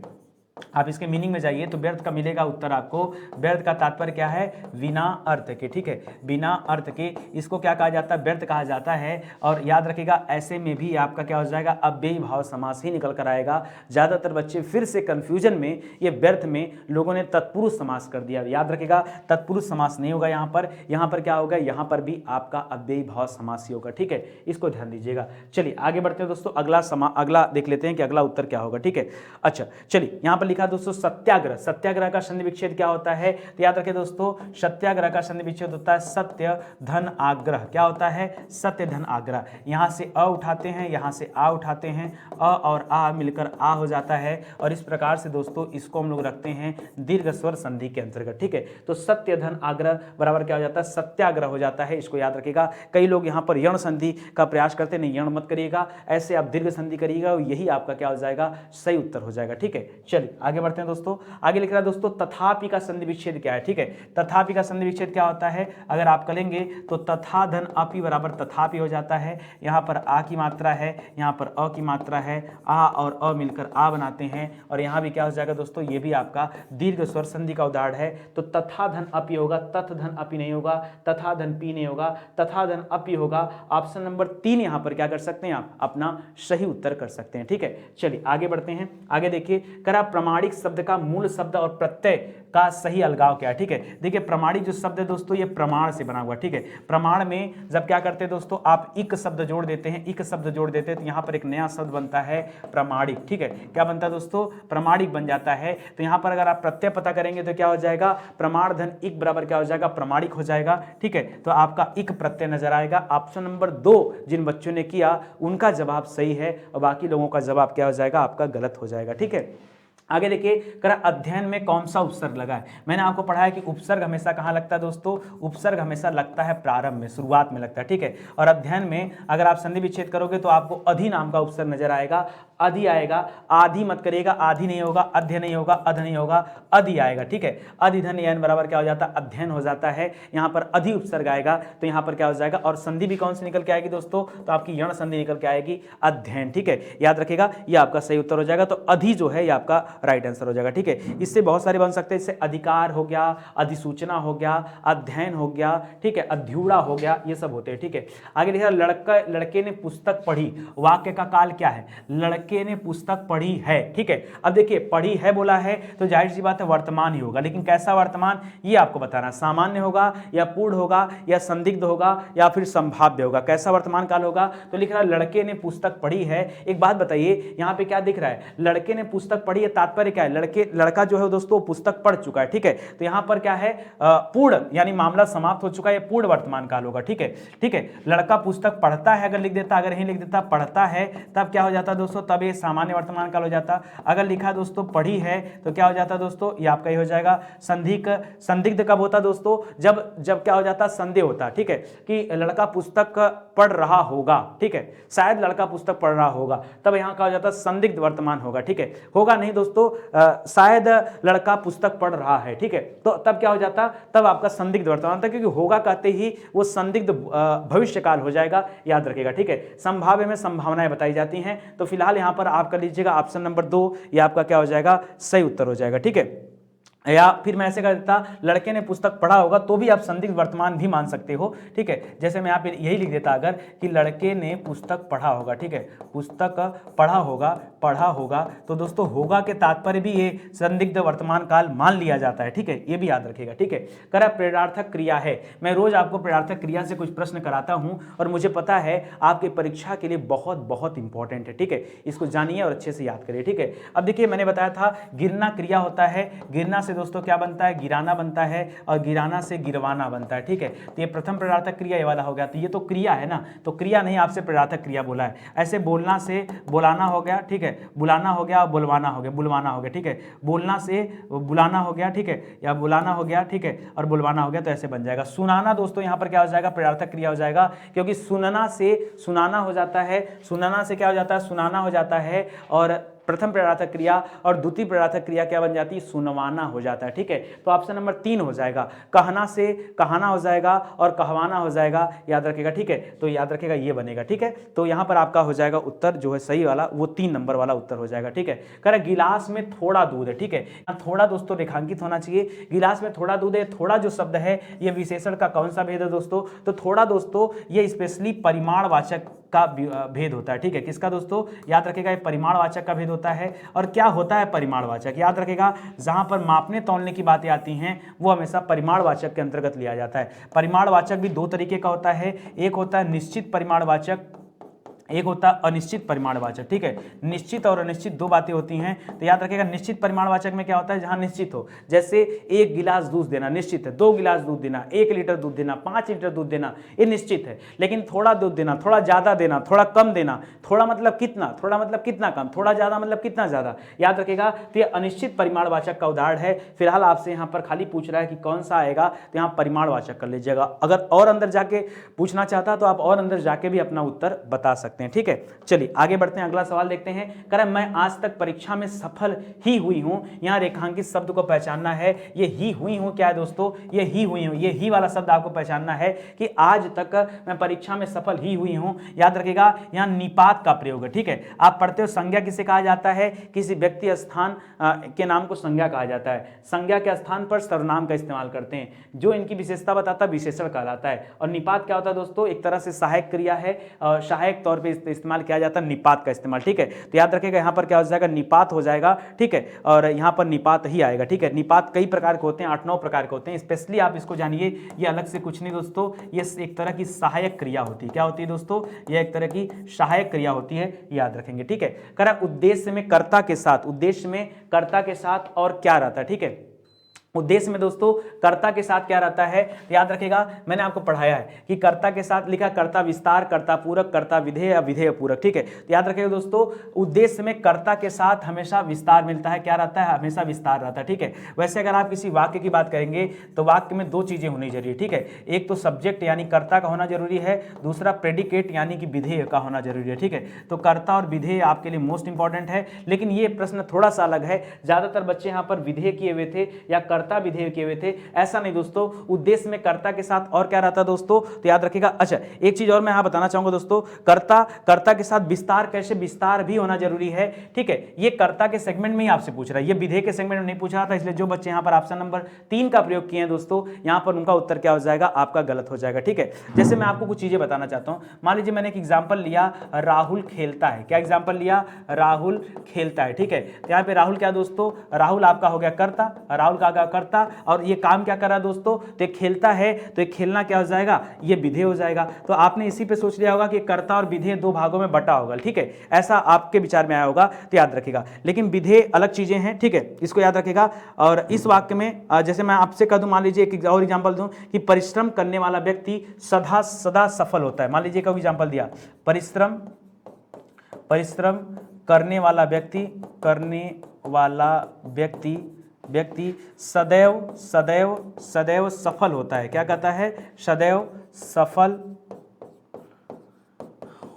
आप इसके मीनिंग में जाइए तो व्यर्थ का मिलेगा उत्तर आपको। व्यर्थ का तात्पर्य क्या है, बिना अर्थ के। ठीक है, बिना अर्थ के इसको क्या कहा जाता है, व्यर्थ कहा जाता है। और याद रखिएगा ऐसे में भी आपका क्या हो जाएगा, अव्ययी भाव समास ही निकल कर आएगा। ज्यादातर बच्चे फिर से कंफ्यूजन में ये व्यर्थ में लोगों ने तत्पुरुष समास कर दिया। याद रखिएगा तत्पुरुष समास नहीं होगा यहाँ पर क्या होगा, यहाँ पर भी आपका अव्ययी भाव समास ही होगा। ठीक है, इसको ध्यान दीजिएगा। चलिए आगे बढ़ते हैं दोस्तों, अगला देख लेते हैं कि अगला उत्तर क्या होगा। ठीक है, अच्छा चलिए यहाँ पर लिखा दोस्तों सत्याग्रह। सत्याग्रह का संधि विच्छेद क्या होता है, तो याद रखिए दोस्तों सत्याग्रह का संधि विच्छेद होता है सत्य धन आग्रह। क्या होता है, सत्य धन आग्रह। यहां से अ उठाते हैं, यहां से आ उठाते हैं, अ और आ मिलकर आ हो जाता है। और इस प्रकार से दोस्तों इसको हम लोग रखते हैं दीर्घ स्वर संधि के अंतर्गत। ठीक है, तो सत्य धन आग्रह बराबर क्या हो जाता है, सत्याग्रह हो जाता है। इसको याद रखिएगा। कई लोग यहाँ पर यण संधि का प्रयास करते नहीं, यण मत करिएगा, ऐसे आप दीर्घ संधि करिएगा, यही आपका क्या हो जाएगा, सही उत्तर हो जाएगा। ठीक है, चलिए आगे बढ़ते हैं दोस्तों। आगे लिख रहा है दोस्तों तथापि का संधि विच्छेद क्या है। ठीक है, तथापि का संधि विच्छेद क्या होता है, अगर आप करेंगे तो तथा धन अपि बराबर तथापि हो जाता है। यहाँ पर आ की मात्रा है, यहाँ पर अ की मात्रा है, आ और अ मिलकर आ बनाते हैं। और यहाँ भी क्या हो जाएगा दोस्तों, ये भी आपका दीर्घ स्वर संधि का उदाहरण है। तो तथा धन अपि होगा, तथ धन अपि नहीं होगा, तथा धन पी नहीं होगा, तथा धन अपि होगा। ऑप्शन नंबर 3 यहाँ पर क्या कर सकते हैं, आप अपना सही उत्तर कर सकते हैं। ठीक है, चलिए आगे बढ़ते हैं। आगे देखिए, करा प्रमाणिक शब्द का मूल शब्द और प्रत्यय का सही अलगाव क्या है। ठीक है, देखिए प्रमाणिक जो शब्द है दोस्तों ये प्रमाण से बना हुआ। ठीक है, प्रमाण में जब क्या करते हैं दोस्तों, आप इक शब्द जोड़ देते हैं, इक शब्द जोड़ देते हैं तो यहाँ पर एक नया शब्द बनता है प्रमाणिक। ठीक है, क्या बनता है दोस्तों, प्रमाणिक बन जाता है। तो यहाँ पर अगर आप प्रत्यय पता करेंगे तो क्या हो जाएगा, प्रमाण धन इक बराबर क्या हो जाएगा, प्रमाणिक हो जाएगा। ठीक है, तो आपका इक प्रत्यय नजर आएगा। ऑप्शन नंबर 2 जिन बच्चों ने किया उनका जवाब सही है और बाकी लोगों का जवाब क्या हो जाएगा, आपका गलत हो जाएगा। ठीक है, आगे देखिए, करा अध्ययन में कौन सा उपसर्ग लगा है। मैंने आपको पढ़ाया कि उपसर्ग हमेशा कहाँ लगता है दोस्तों, उपसर्ग हमेशा लगता है प्रारंभ में, शुरुआत में लगता है। ठीक है, और अध्ययन में अगर आप संधि विच्छेद करोगे तो आपको अधि नाम का उपसर्ग नजर आएगा, अधि आएगा। आधि मत करिएगा, आधि नहीं होगा, अध्य नहीं होगा, अध नहीं होगा, अधि आएगा। ठीक है, अधिधन यन बराबर क्या हो जाता है, अध्ययन हो जाता है। यहाँ पर अधि उपसर्ग आएगा तो यहाँ पर क्या हो जाएगा, और संधि भी कौन सी निकल के आएगी दोस्तों, तो आपकी यण संधि निकल के आएगी, अध्ययन। ठीक है, याद रखिएगा ये आपका सही उत्तर हो जाएगा। तो अधि जो है ये आपका राइट आंसर हो जाएगा। ठीक है, इससे बहुत सारे बन सकते हैं, इससे अधिकार हो गया, अधिसूचना हो गया, अध्ययन हो गया। ठीक है, अध्युड़ा हो गया, ये सब होते हैं। ठीक है, आगे देखिए, लड़के ने पुस्तक पढ़ी, वाक्य का काल क्या है, लड़के ने पुस्तक पढ़ी है। ठीक है, अब देखिए पढ़ी है बोला है तो जाहिर सी बात है वर्तमान ही होगा, लेकिन कैसा वर्तमान ये आपको बताना, सामान्य होगा या पूर्ण होगा या संदिग्ध होगा या फिर संभाव्य होगा, कैसा वर्तमान काल होगा। तो लिख रहा है लड़के ने पुस्तक पढ़ी है। एक बात बताइए यहाँ पे क्या दिख रहा है, लड़के ने पुस्तक पढ़ी है, तात्पर्य क्या है, लड़का जो है दोस्तों पुस्तक पढ़ चुका है। ठीक है, तो यहाँ पर क्या है, पूर्ण यानी मामला समाप्त हो चुका है, पूर्ण वर्तमान काल होगा। ठीक है, ठीक है, लड़का पुस्तक पढ़ता है अगर लिख देता, अगर नहीं लिख देता पढ़ता है तब क्या हो जाता दोस्तों, तब ये सामान्य वर्तमान काल हो जाता। अगर लिखा दोस्तों पढ़ी है तो क्या हो जाता दोस्तों, ये आपका ही हो जाएगा संदिग्ध कब होता दोस्तों, जब क्या हो जाता, संदेह होता। ठीक है, कि लड़का पुस्तक पढ़ रहा होगा। ठीक है, शायद लड़का पुस्तक पढ़ रहा होगा, तब यहाँ क्या हो जाता, संदिग्ध वर्तमान होगा। ठीक है, होगा नहीं दोस्तों, शायद लड़का पुस्तक पढ़ रहा है। ठीक है, तो तब क्या हो जाता, तब आपका संदिग्ध वर्तमान था, क्योंकि होगा कहते ही वो संदिग्ध भविष्य काल हो जाएगा, याद रखिएगा। ठीक है, संभाव्य में संभावनाएं बताई जाती हैं। तो फिलहाल यहाँ पर आप कर लीजिएगा ऑप्शन नंबर 2, ये आपका क्या हो जाएगा, सही उत्तर हो जाएगा। ठीक है, या फिर मैं ऐसे कर देता, लड़के ने पुस्तक पढ़ा होगा तो भी आप संदिग्ध वर्तमान भी मान सकते हो। ठीक है, जैसे मैं यहाँ पे यही लिख देता अगर कि लड़के ने पुस्तक पढ़ा होगा। ठीक है, पुस्तक पढ़ा होगा पढ़ा होगा, तो दोस्तों होगा के तात्पर्य भी ये संदिग्ध वर्तमान काल मान लिया जाता है, ठीक है, ये भी याद रखिएगा, ठीक है। करा प्रेरणार्थक क्रिया है, मैं रोज आपको प्रेरणार्थक क्रिया से कुछ प्रश्न कराता हूं और मुझे पता है आपकी परीक्षा के लिए बहुत बहुत इंपॉर्टेंट है, ठीक है, इसको जानिए और अच्छे से याद करिए, ठीक है। अब देखिए मैंने बताया था गिरना क्रिया होता है, गिरना से दोस्तों क्या बनता है, गिराना बनता है, और गिराना से गिरवाना बनता है, ठीक है। तो ये प्रथम प्रेरणार्थक क्रिया ये वाला हो गया, तो ये तो क्रिया है ना, तो क्रिया नहीं, आपसे प्रेरणार्थक क्रिया बोला है। ऐसे बोलना से बुलाना हो गया, ठीक है, बुलाना हो गया, बुलवाना हो गया, बुलवाना हो गया, ठीक है, बोलना से बुलाना हो गया, ठीक है, या बुलाना हो गया, ठीक है, और बुलवाना हो गया, तो ऐसे बन जाएगा। सुनाना दोस्तों यहाँ पर क्या हो जाएगा, प्रेरणार्थक क्रिया हो जाएगा, क्योंकि सुनना से सुनाना हो जाता है, सुनाना से क्या हो जाता है, सुनाना हो जाता है, और प्रथम प्रेरणार्थक क्रिया और द्वितीय प्रेरणार्थक क्रिया क्या बन जाती है, सुनवाना हो जाता है, ठीक है। तो ऑप्शन नंबर 3 हो जाएगा, कहना से कहाना हो जाएगा और कहवाना हो जाएगा, याद रखिएगा, ठीक है, तो याद रखिएगा ये बनेगा, ठीक है। तो यहां पर आपका हो जाएगा उत्तर जो है सही वाला, वो 3 नंबर वाला उत्तर हो जाएगा, ठीक है। कह रहा गिलास में थोड़ा दूध है, ठीक है, थोड़ा दोस्तों रेखांकित होना चाहिए, गिलास में थोड़ा दूध है, थोड़ा जो शब्द है ये विशेषण का कौन सा भेद है दोस्तों, तो थोड़ा दोस्तों ये स्पेशली परिमाणवाचक का भेद होता है, ठीक है, किसका दोस्तों, याद रखिएगा, ये परिमाणवाचक का भेद होता है। और क्या होता है परिमाणवाचक, याद रखिएगा, जहां पर मापने तौलने की बातें आती हैं वो हमेशा परिमाणवाचक के अंतर्गत लिया जाता है। परिमाणवाचक भी 2 तरीके का होता है, एक होता है निश्चित परिमाणवाचक, एक होता है अनिश्चित परिमाणवाचक, ठीक है, निश्चित और अनिश्चित 2 बातें होती हैं। तो याद रखिएगा निश्चित परिमाणवाचक में क्या होता है, जहां निश्चित हो, जैसे 1 गिलास दूध देना निश्चित है, 2 गिलास दूध देना, 1 लीटर दूध देना, 5 लीटर दूध देना, ये निश्चित है। लेकिन थोड़ा दूध देना, थोड़ा ज्यादा देना, थोड़ा कम देना, थोड़ा मतलब कितना, थोड़ा मतलब कितना कम, थोड़ा ज्यादा मतलब कितना ज्यादा, याद रखिएगा, तो ये अनिश्चित परिमाणवाचक का उदाहरण है। फिलहाल आपसे यहाँ पर खाली पूछ रहा है कि कौन सा आएगा, तो यहाँ परिमाणवाचक कर लीजिएगा। अगर और अंदर जाके पूछना चाहता तो आप और अंदर जाके भी अपना उत्तर बता सकते हैं, ठीक है। चलिए आगे बढ़ते हैं, अगला सवाल देखते हैं। कह रहा है मैं आज तक परीक्षा में सफल ही हुई हूं, यहां रेखांकित शब्द को पहचानना है। ये ही हुई हूं क्या है दोस्तों, ये ही हुई हूं, ये ही वाला शब्द आपको पहचानना है कि आज तक मैं परीक्षा में सफल ही हुई हूं। याद रखिएगा यहां निपात का प्रयोग है, ठीक है। आप पढ़ते हो संज्ञा किसे कहा जाता है, किसी व्यक्ति स्थान के नाम को संज्ञा कहा जाता है, संज्ञा के स्थान पर सर्वनाम का इस्तेमाल करते हैं, जो इनकी विशेषता बताता है विशेषण कहलाता है। और निपात क्या होता है दोस्तों, एक तरह से सहायक क्रिया है, सहायक तौर पर इस्तेमाल किया जाता है निपात का इस्तेमाल, ठीक है। तो याद रखिएगा यहां पर क्या हो जाएगा, निपात हो जाएगा, ठीक है, और यहां पर निपात ही आएगा, ठीक है। निपात कई प्रकार के होते हैं, 8-9 प्रकार के होते हैं, स्पेशली आप इसको जानिए, ये अलग से कुछ नहीं दोस्तों, ये एक तरह की सहायक क्रिया होती है। क्या होती है दोस्तों, ये एक तरह की सहायक क्रिया होती है, याद रखेंगे, ठीक है। कह रहा उद्देश्य में कर्ता के साथ, उद्देश्य में कर्ता के साथ और क्या रहता है, ठीक है, उद्देश्य में दोस्तों कर्ता के साथ क्या रहता है, तो याद रखिएगा मैंने आपको पढ़ाया है कि कर्ता के साथ लिखा कर्ता विस्तार, कर्ता पूरक, कर्ता विधेय या विधेय पूरक, ठीक है। तो याद रखिएगा दोस्तों उद्देश्य में कर्ता के साथ हमेशा विस्तार मिलता है, क्या रहता है, हमेशा विस्तार रहता है, ठीक है। वैसे अगर आप किसी वाक्य की बात करेंगे तो वाक्य में 2 चीजें होनी जरूरी है, ठीक है। एक तो सब्जेक्ट यानी कर्ता का होना जरूरी है, दूसरा प्रेडिकेट यानी कि विधेय का होना जरूरी है, ठीक है। तो कर्ता और विधेय आपके लिए मोस्ट इंपॉर्टेंट है, लेकिन ये प्रश्न थोड़ा सा अलग है, ज्यादातर बच्चे यहाँ पर विधेय किए हुए थे या कर्ता विधेय किए हुए थे, ऐसा नहीं दोस्तों। उद्देश्य में कर्ता के साथ और क्या रहता है दोस्तों, तो याद रखिएगा। अच्छा एक चीज और मैं यहां बताना चाहूंगा दोस्तों, कर्ता के साथ विस्तार, कैसे विस्तार भी होना जरूरी है, ठीक है। ये कर्ता के सेगमेंट में ही आपसे पूछ रहा है, ये विधेय के सेगमेंट में नहीं पूछ रहा था, इसलिए जो बच्चे यहां पर ऑप्शन नंबर 3 का प्रयोग किए हैं दोस्तों, यहां पर उनका उत्तर क्या हो जाएगा, आपका गलत हो जाएगा, ठीक है। जैसे मैं आपको कुछ चीजें बताना चाहता हूं, मान लीजिए मैंने एक एग्जाम्पल लिया, राहुल खेलता है, क्या एग्जाम्पल लिया, राहुल खेलता है, ठीक है। तो यहां पे राहुल क्या दोस्तों, राहुल आपका हो गया कर्ता, राहुल का कर्ता, और ये काम क्या कर रहा है दोस्तों, तो खेलता है, तो खेलना क्या हो जाएगा, ये विधेय हो जाएगा। तो आपने इसी पे सोच लिया होगा कि कर्ता और विधेय 2 भागों में बटा होगा, ठीक है, ऐसा आपके विचार में आया होगा, तो याद रखिएगा। लेकिन विधेय अलग चीजें हैं, ठीक है, इसको याद रखिएगा। और इस वाक्य में जैसे मैं आपसे कह दूं, मान लीजिए एक और एग्जांपल दूं कि परिश्रम करने वाला व्यक्ति सदा सदा सफल होता है। मान लीजिए का एग्जांपल दिया, परिश्रम करने वाला व्यक्ति सदैव सफल होता है। क्या कहता है, सदैव सफल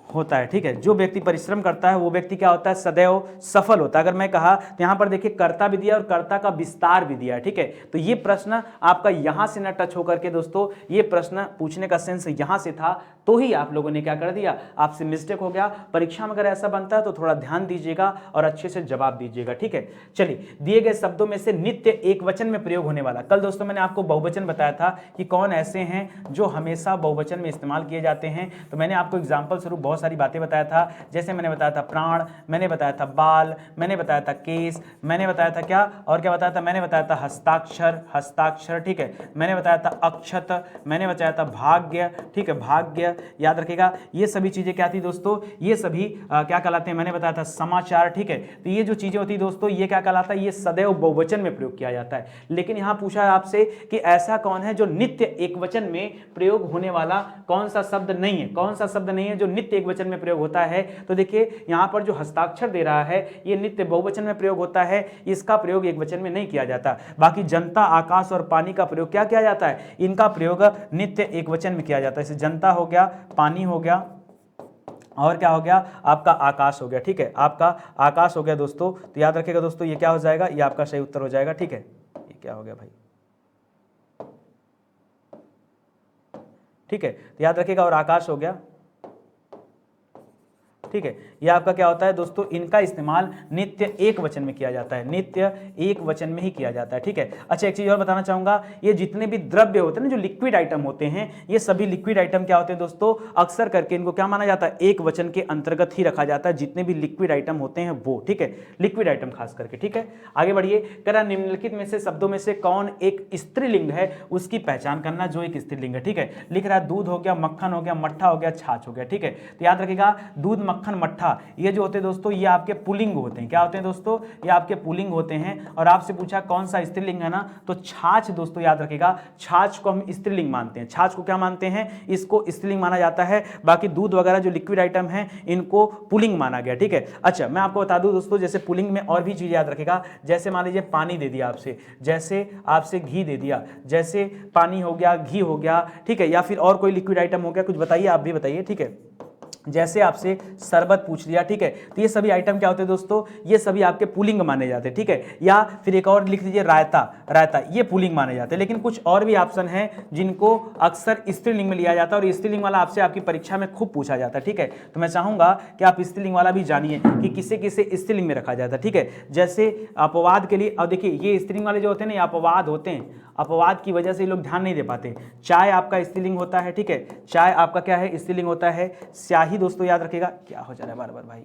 होता है, ठीक है। जो व्यक्ति परिश्रम करता है वो व्यक्ति क्या होता है, सदैव सफल होता है। अगर मैं कहा तो यहां पर देखिए कर्ता भी दिया और कर्ता का विस्तार भी दिया है, ठीक है। तो ये प्रश्न आपका यहां से न टच होकर के दोस्तों, ये प्रश्न पूछने का सेंस यहां से था, तो ही आप लोगों ने क्या कर दिया, आपसे मिस्टेक हो गया। परीक्षा में अगर ऐसा बनता है तो थोड़ा ध्यान दीजिएगा और अच्छे से जवाब दीजिएगा, ठीक है। चलिए, दिए गए शब्दों में से नित्य एकवचन में प्रयोग होने वाला, कल दोस्तों मैंने आपको बहुवचन बताया था कि कौन ऐसे हैं जो हमेशा बहुवचन में इस्तेमाल किए जाते हैं, तो मैंने आपको एग्जाम्पल स्वरूप बहुत सारी बातें बताया था, जैसे मैंने बताया था प्राण, मैंने बताया था बाल, मैंने बताया था केस, मैंने बताया था क्या और क्या बताया था, मैंने बताया था हस्ताक्षर, हस्ताक्षर, ठीक है, मैंने बताया था अक्षत, मैंने बताया था भाग्य, ठीक है, भाग्य, याद रखिएगा। ये सभी चीजें क्या थी दोस्तों, ये सभी क्या कहलाते हैं, मैंने बताया था समाचार, ठीक है। तो ये जो चीजें होती है दोस्तों, ये क्या कहलाता है, ये सदैव बहुवचन में प्रयोग किया जाता है। लेकिन यहां पूछा है आपसे कि ऐसा कौन है जो नित्य एकवचन में प्रयोग होने वाला कौन सा शब्द नहीं है, कौन सा शब्द नहीं है जो नित्य एकवचन में प्रयोग होता है। तो देखिए यहां पर जो हस्ताक्षर दे रहा है ये नित्य बहुवचन में प्रयोग होता है, इसका प्रयोग एकवचन में नहीं किया जाता। बाकी जनता, आकाश और पानी का प्रयोग क्या किया जाता है, इनका प्रयोग नित्य एकवचन में किया जाता है। जैसे जनता हो गया, पानी हो गया और क्या हो गया, आपका आकाश हो गया, ठीक है, आपका आकाश हो गया दोस्तों। तो याद रखिएगा दोस्तों ये क्या हो जाएगा, ये आपका सही उत्तर हो जाएगा, ठीक है। ये क्या हो गया भाई, ठीक है, तो याद रखिएगा और आकाश हो गया, ठीक है। ये आपका क्या होता है दोस्तों, इनका इस्तेमाल नित्य एक वचन में किया जाता है, नित्य एक वचन में ही किया जाता है, ठीक है। अच्छा एक चीज और बताना चाहूंगा, ये जितने भी द्रव्य होते हैं ना, जो लिक्विड आइटम होते हैं, ये सभी लिक्विड आइटम क्या होते हैं दोस्तों, अक्सर करके इनको क्या माना जाता है, एक वचन के अंतर्गत ही रखा जाता है, जितने भी लिक्विड आइटम होते हैं वो, ठीक है, लिक्विड आइटम खास करके, ठीक है। आगे बढ़िए, कह रहा निम्नलिखित में से शब्दों में से कौन एक स्त्रीलिंग है, उसकी पहचान करना जो एक स्त्रीलिंग है, ठीक है। लिख रहा है दूध हो गया, मक्खन हो गया, मट्ठा हो गया, छाछ हो गया, ठीक है। तो याद रखिएगा दूध, मक्खन, मट्ठा ये जो होते हैं दोस्तों, ये आपके पुल्लिंग होते हैं। क्या होते हैं दोस्तों, ये आपके पुल्लिंग होते हैं। और आपसे पूछा कौन सा स्त्रीलिंग है ना, तो छाछ दोस्तों याद रखिएगा, छाछ को हम स्त्रीलिंग मानते हैं। छाछ को क्या मानते हैं, इसको स्त्रीलिंग माना जाता है। बाकी दूध वगैरह जो लिक्विड आइटम है इनको पुल्लिंग माना गया, ठीक है। अच्छा मैं आपको बता दूं दोस्तों, जैसे पुल्लिंग में और भी चीज याद रखिएगा, जैसे मान लीजिए पानी दे दिया आपसे, जैसे आपसे घी दे दिया, जैसे पानी हो गया, घी हो गया, ठीक है, या फिर और कोई लिक्विड आइटम हो गया, कुछ बताइए, आप भी बताइए, ठीक है। जैसे आपसे शरबत पूछ लिया, ठीक है, तो ये सभी आइटम क्या होते हैं दोस्तों, ये सभी आपके पुलिंग माने जाते हैं, ठीक है। या फिर एक और लिख दीजिए रायता, रायता ये पुलिंग माने जाते हैं। लेकिन कुछ और भी ऑप्शन है जिनको अक्सर स्त्रीलिंग में लिया जाता है, और स्त्रीलिंग वाला आपसे आपकी परीक्षा में खूब पूछा जाता है, ठीक है। तो मैं चाहूंगा कि आप स्त्रीलिंग वाला भी जानिए कि किसे किसे स्त्रीलिंग में रखा जाता है, ठीक है। जैसे अपवाद के लिए, अब देखिए ये स्त्रीलिंग वाले जो होते हैं ना, ये अपवाद होते हैं, अपवाद की वजह से ये लोग ध्यान नहीं दे पाते। चाय आपका स्त्रीलिंग होता है, ठीक है, चाय आपका क्या है, स्त्रीलिंग होता है। स्याही दोस्तों याद रखिएगा, क्या हो जा रहा है बार बार भाई,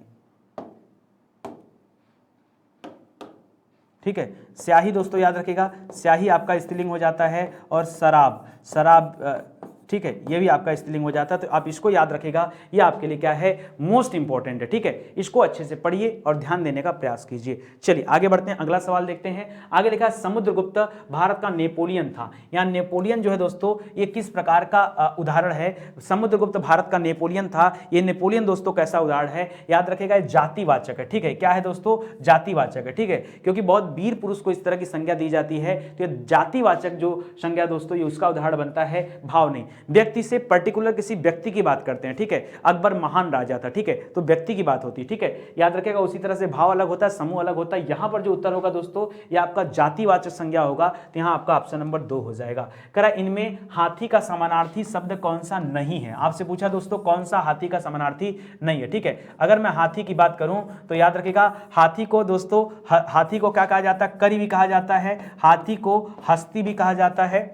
ठीक है, स्याही दोस्तों याद रखिएगा, स्याही आपका स्त्रीलिंग हो जाता है। और शराब, शराब ठीक है, ये भी आपका स्त्रीलिंग हो जाता है। तो आप इसको याद रखिएगा, ये आपके लिए क्या है, मोस्ट इंपॉर्टेंट है, ठीक है। इसको अच्छे से पढ़िए और ध्यान देने का प्रयास कीजिए। चलिए आगे बढ़ते हैं, अगला सवाल देखते हैं। आगे लिखा है समुद्रगुप्त भारत का नेपोलियन था। यहाँ नेपोलियन जो है दोस्तों, ये किस प्रकार का उदाहरण है, समुद्रगुप्त भारत का नेपोलियन था। ये नेपोलियन दोस्तों कैसा उदाहरण है, याद रखिएगा, जातिवाचक है, ठीक है। क्या है दोस्तों, जातिवाचक है, ठीक है, क्योंकि बहुत वीर पुरुष को इस तरह की संज्ञा दी जाती है, तो ये जातिवाचक जो संज्ञा दोस्तों, ये उसका उदाहरण बनता है, भाव नहीं। व्यक्ति से पर्टिकुलर किसी व्यक्ति की बात करते हैं, ठीक है, अकबर महान राजा था, ठीक है, तो व्यक्ति की बात होती है, ठीक है, याद रखिएगा। उसी तरह से भाव अलग होता है, समूह अलग होता है। यहां पर जो उत्तर होगा दोस्तों, ये आपका जातिवाचक संज्ञा होगा, तो यहां आपका ऑप्शन नंबर 2 हो जाएगा। कह रहा इनमें हाथी का समानार्थी शब्द कौन सा नहीं है, आपसे पूछा दोस्तों कौन सा हाथी का समानार्थी नहीं है, ठीक है। अगर मैं हाथी की बात करूं तो याद रखिएगा, हाथी को दोस्तों, हाथी को क्या कहा जाता है, करी भी कहा जाता है, हाथी को हस्ती भी कहा जाता है,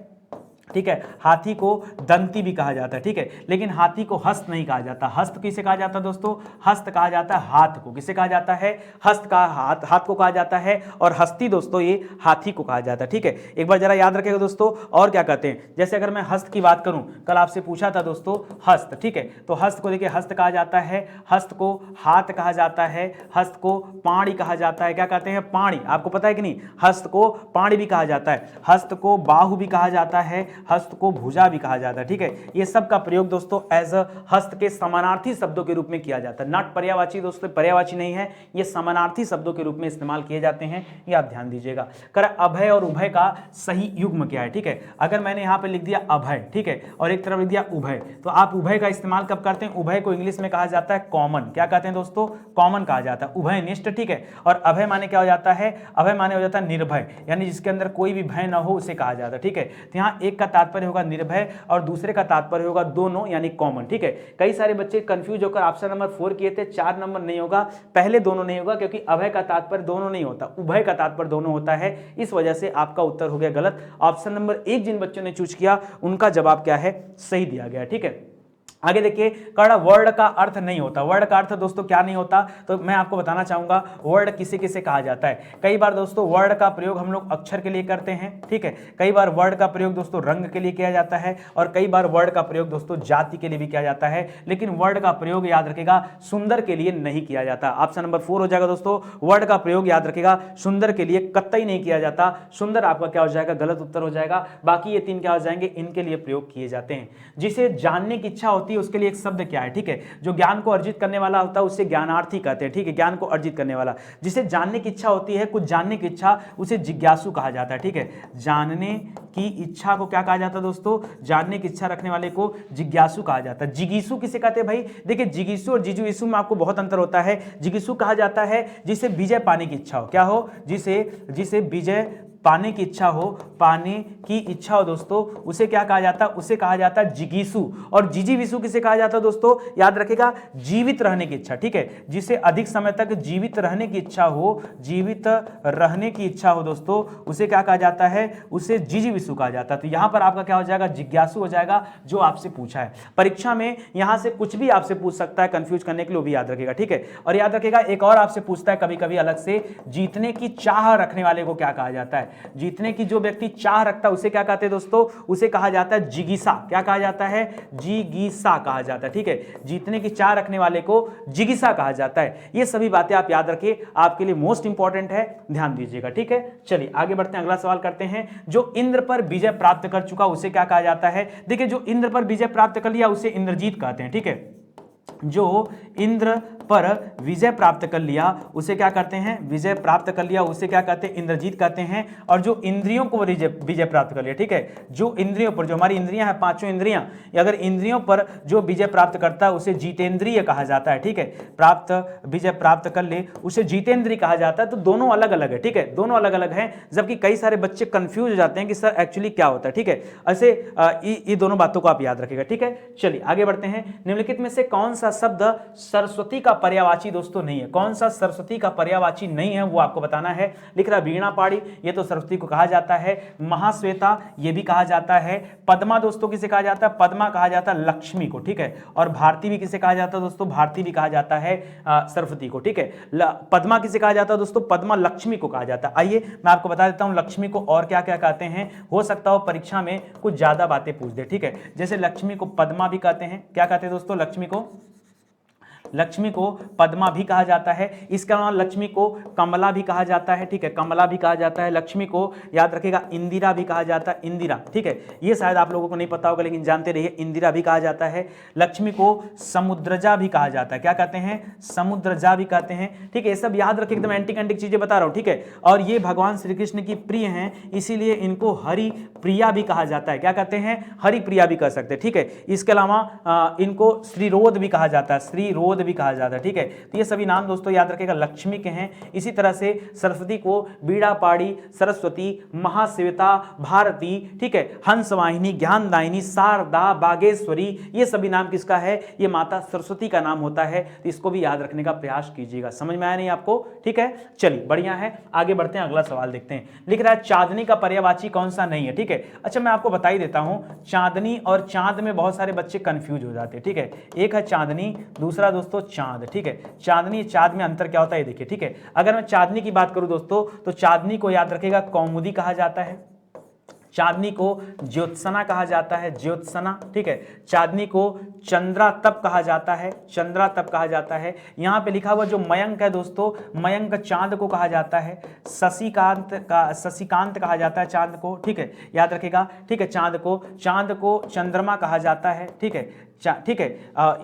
ठीक है, हाथी को दंती भी कहा जाता है, ठीक है, लेकिन हाथी को हस्त नहीं कहा जाता। हस्त किसे कहा जाता है दोस्तों, हस्त कहा जाता है हाथ को, किसे कहा जाता है, हस्त का हाथ को कहा जाता है। और हस्ती दोस्तों ये हाथी को कहा जाता है, ठीक है। एक बार जरा याद रखिएगा दोस्तों, और क्या कहते हैं, जैसे अगर मैं हस्त की बात करूं, कल आपसे पूछा था दोस्तों हस्त, ठीक है, तो हस्त को देखिए हस्त कहा जाता है, हस्त को हाथ कहा जाता है, हस्त को पाणी कहा जाता है। क्या कहते हैं, पाणी, आपको पता है कि नहीं, हस्त को पाणी भी कहा जाता है, हस्त को बाहु भी कहा जाता है, हस्त को भुजा भी कहा जाता है, ठीक है। ये सब का प्रयोग दोस्तों एज अ हस्त के समानार्थी शब्दों के रूप में किया जाता है, नॉट पर्यायवाची दोस्तों, पर्यायवाची नहीं है, ये समानार्थी शब्दों के रूप में इस्तेमाल किए जाते हैं, ये आप ध्यान दीजिएगा। कर अभय और उभय का सही युग्म क्या है, ठीक है। अगर मैंने यहां पे लिख दिया अभय, ठीक है, और एक तरफ लिख दिया उभय, तो आप उभय का इस्तेमाल कब करते हैं, उभय को इंग्लिश में कहा जाता है कॉमन। क्या कहते हैं दोस्तों, कॉमन कहा जाता है, उभयनिष्ठ, ठीक है। और अभय माने क्या हो जाता है, अभय माने हो जाता है निर्भय, यानी जिसके अंदर कोई भी भय ना हो उसे कहा जाता है, ठीक है। तो यहाँ एक का तात्पर्य होगा निर्भय और दूसरे का तात्पर्य होगा दोनों, यानी कॉमन, ठीक है। कई सारे बच्चे कंफ्यूज होकर ऑप्शन नंबर 4 किए थे, 4 नंबर नहीं होगा, पहले दोनों नहीं होगा, क्योंकि अभय का तात्पर्य दोनों नहीं होता, उभय का तात्पर्य दोनों होता है, इस वजह से आपका उत्तर हो गया गलत। ऑप्शन नंबर 1 जिन बच्चों ने चूज किया उनका जवाब क्या है, सही दिया गया, ठीक है। आगे देखिए, कर्ण वर्ड का अर्थ नहीं होता। वर्ड का अर्थ दोस्तों क्या नहीं होता, तो मैं आपको बताना चाहूंगा वर्ड किसे किसे कहा जाता है। कई बार दोस्तों वर्ड का प्रयोग हम लोग अक्षर के लिए करते हैं, ठीक है। कई बार वर्ड का प्रयोग दोस्तों रंग के लिए किया जाता है, और कई बार वर्ड का प्रयोग दोस्तों जाति के लिए भी किया जाता है। लेकिन वर्ड का प्रयोग याद रखेगा सुंदर के लिए नहीं किया जाता। ऑप्शन नंबर 4 हो जाएगा दोस्तों। वर्ड का प्रयोग याद रखेगा सुंदर के लिए कतई नहीं किया जाता। सुंदर आपका क्या हो जाएगा, गलत उत्तर हो जाएगा। बाकी ये 3 क्या हो जाएंगे, इनके लिए प्रयोग किए जाते हैं। जिसे जानने की इच्छा होती है उसके लिए एक शब्द क्या है, ठीक है। जो ज्ञान को अर्जित करने वाला होता है उसे ज्ञानार्थी कहते हैं, ठीक है, ज्ञान को अर्जित करने वाला। जिसे जानने की इच्छा होती है, कुछ जानने की इच्छा, उसे जिज्ञासु कहा जाता है, ठीक है। जानने की इच्छा को क्या कहा जाता है दोस्तों, जानने की इच्छा रखने वाले को जिज्ञासु कहा जाता है। जिगीसु किसे कहते हैं भाई, देखिए जिगीसु और जिजुइसु में आपको बहुत अंतर होता है। जिगीसु कहा जाता है जिसे विजय पाने की इच्छा हो, क्या हो, जिसे विजय पाने की इच्छा हो, पाने की इच्छा हो दोस्तों, उसे क्या कहा जाता है, उसे कहा जाता है जिगीसु। और जिजीविसु किसे कहा जाता है दोस्तों, याद रखेगा जीवित रहने की इच्छा, ठीक है। जिसे अधिक समय तक जीवित रहने की इच्छा हो, जीवित रहने की इच्छा हो दोस्तों, उसे क्या कहा जाता है, उसे जिजीविसु कहा जाता है। तो यहां पर आपका क्या हो जाएगा, जिज्ञासु हो जाएगा, जो आपसे पूछा है परीक्षा में। यहां से कुछ भी आपसे पूछ सकता है कंफ्यूज करने के लिए, वो भी याद रखेगा, ठीक है। और याद रखेगा एक और आपसे पूछता है कभी कभी अलग से, जीतने की चाह रखने वाले को क्या कहा जाता है। जीतने की जो व्यक्ति चाह रखता है उसे क्या कहते हैं दोस्तों, उसे कहा जाता है जिगीसा। क्या कहा जाता है, जिगीसा कहा जाता है, ठीक है। जीतने की चाह रखने वाले को जिगीसा कहा जाता है। ये सभी बातें आप याद रखिए, आपके लिए मोस्ट इंपॉर्टेंट है, ध्यान दीजिएगा, ठीक है। चलिए आगे बढ़ते हैं, अगला सवाल करते हैं। जो इंद्र पर विजय प्राप्त कर चुका उसे क्या कहा जाता है। देखिए जो इंद्र पर विजय प्राप्त कर लिया उसे इंद्रजीत कहते हैं, ठीक है। जो इंद्र पर विजय प्राप्त कर लिया उसे क्या करते हैं, विजय प्राप्त कर लिया उसे क्या कहते हैं, इंद्रजीत कहते हैं। और जो इंद्रियों को विजय प्राप्त कर लिया, ठीक है, जो इंद्रियों पर, जो हमारी इंद्रियां हैं, 5 इंद्रियां, अगर इंद्रियों पर जो विजय प्राप्त करता है उसे जीतेंद्रिय कहा जाता है, ठीक है। विजय प्राप्त कर ले उसे जीतेंद्रिय कहा जाता है। तो दोनों अलग अलग है, ठीक है, दोनों अलग अलग हैं। जबकि कई सारे बच्चे कंफ्यूज हो जाते हैं कि सर एक्चुअली क्या होता है, ठीक है। ऐसे ये दोनों बातों को आप याद रखिएगा, ठीक है। चलिए आगे बढ़ते हैं। निम्नलिखित में से कौन सा शब्द सरस्वती का पर्यायवाची दोस्तों नहीं है। कौन सा सरस्वती का पर्यायवाची नहीं है वो आपको बताना है। लिख रहा वीणा पाड़ी, ये तो सरस्वती को कहा जाता है। महाश्वेता ये भी कहा जाता है। पद्मा दोस्तों किसे कहा जाता है, पद्मा कहा जाता है लक्ष्मी को, ठीक है। और भारती भी किसे कहा जाता है दोस्तों, भारती भी कहा जाता है सरस्वती को, ठीक है। पद्मा किसे कहा जाता है दोस्तों, पद्मा लक्ष्मी को कहा जाता है। आइए मैं आपको बता देता हूं लक्ष्मी को और क्या क्या कहते हैं। हो सकता हो परीक्षा में कुछ ज्यादा बातें पूछ दे, ठीक है। जैसे लक्ष्मी को पद्मा भी कहते हैं, क्या कहते हैं दोस्तों, लक्ष्मी को पद्मा भी कहा जाता है। इसके अलावा लक्ष्मी को कमला भी कहा जाता है, ठीक है, कमला भी कहा जाता है। लक्ष्मी को याद रखेगा इंदिरा भी कहा जाता है, इंदिरा, ठीक है। ये शायद आप लोगों को नहीं पता होगा लेकिन जानते रहिए, इंदिरा भी कहा जाता है। लक्ष्मी को समुद्रजा भी कहा जाता है, क्या कहते हैं, समुद्रजा भी कहते हैं, ठीक है। ये सब याद रखिए, एकदम एंटिक एंटिक चीजें बता रहा हूं, ठीक है। और ये भगवान श्री कृष्ण की प्रिय हैं, इसीलिए इनको हरि प्रिया भी कहा जाता है, क्या कहते हैं, हरि प्रिया भी कह सकते हैं, ठीक है। इसके अलावा इनको श्रीरोध भी कहा जाता है, श्रीरोध भी कहा जाता है, ठीक है। तो ये सभी नाम दोस्तों याद रखेगा लक्ष्मी के हैं। इसी तरह से सरस्वती को बीड़ा पाड़ी, सरस्वती, महाश्वेता, भारती, ठीक है, हंसवाहिनी, ज्ञानदायिनी, शारदा, बागेश्वरी, ये सभी नाम किसका है, ये माता सरस्वती का नाम होता है। तो इसको भी याद रखने का प्रयास कीजिएगा। समझ में आया नहीं आपको, ठीक है। चलिए बढ़िया है, आगे बढ़ते हैं, अगला सवाल देखते हैं। लिख रहा है चांदनी का पर्यायवाची कौन सा नहीं है, ठीक है। अच्छा मैं आपको बता ही देता हूं, चांदनी और चांद में बहुत सारे बच्चे कंफ्यूज हो जाते हैं, ठीक है। एक है चांदनी, दूसरा दोस्तों चांद, ठीक है। चांदनी चांद में अंतर क्या होता है देखिए, ठीक है। अगर मैं चांदनी की बात करूं दोस्तों तो चांदनी को याद रखेगा कौमुदी कहा जाता है। चांदनी को ज्योत्सना कहा जाता है, ज्योत्सना, ठीक है। चांदनी को चंद्रा तप कहा जाता है, चंद्रा तप कहा जाता है। यहां पे लिखा हुआ जो मयंक है दोस्तों, मयंक चांद को कहा जाता है। शशिकांत कहा जाता है चांद को, ठीक है, याद रखेगा, ठीक है। चांद को चंद्रमा कहा जाता है, ठीक है, ठीक है।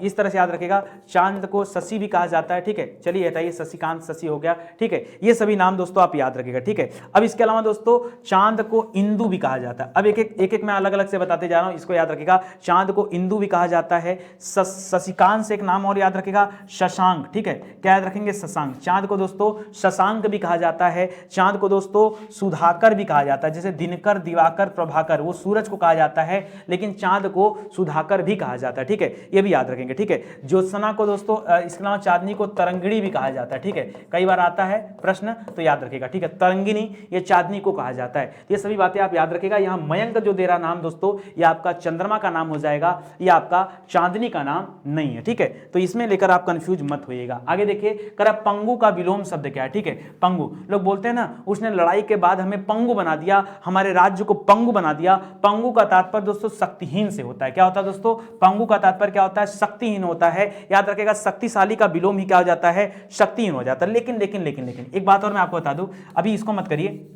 इस तरह से याद रखेगा, चांद को शशि भी कहा जाता है, ठीक है। चलिए हटाइए, शशिकांत शशि हो गया, ठीक है। ये सभी नाम दोस्तों आप याद रखिएगा, ठीक है। अब इसके अलावा दोस्तों चांद को इंदु भी कहा जाता है। अब एक एक मैं अलग अलग से बताते जा रहा हूं, इसको याद रखिएगा। चांद को इंदु भी कहा जाता है। शशिकांत से एक नाम और याद रखेगा, शशांक, ठीक है। क्या याद रखेंगे, शशांक। चांद को दोस्तों शशांक भी कहा जाता है। चांद को दोस्तों सुधाकर भी कहा जाता है। जैसे दिनकर, दिवाकर, प्रभाकर वो सूरज को कहा जाता है, लेकिन चांद को सुधाकर भी कहा जाता है, जाता है, ठीक है, ये भी याद रखेंगे, ठीक है। ज्योत्सना को दोस्तों इसके अलावा चांदनी को तरंगिणी भी कहा जाता है, ठीक है, कई बार आता है प्रश्न तो याद रखेगा, ठीक है, तरंगिणी ये चांदनी को कहा जाता है। ये सभी बातें आप याद रखेगा। यहाँ मयंक जो दे रहा नाम दोस्तों ये आपका चंद्रमा का नाम हो जाएगा, ये आपका चांदनी का नाम नहीं है, ठीक है, तो इसमें लेकर आप कंफ्यूज मत होइएगा। आगे देखिए करा पंगु का विलोम शब्द क्या है, ठीक है, पंगु, लोग बोलते हैं ना उसने लड़ाई के बाद हमें पंगु बना दिया, हमारे राज्य को पंगु बना दिया। पंगु का तात्पर्य दोस्तों शक्तिहीन से होता है। क्या होता है दोस्तों? पंगु का तात्पर्य क्या होता है? शक्तिहीन होता है। याद रखेगा शक्तिशाली का विलोम ही क्या हो जाता है? शक्तिहीन हो जाता है। लेकिन लेकिन लेकिन लेकिन एक बात और मैं आपको बता दूं, अभी इसको मत करिए,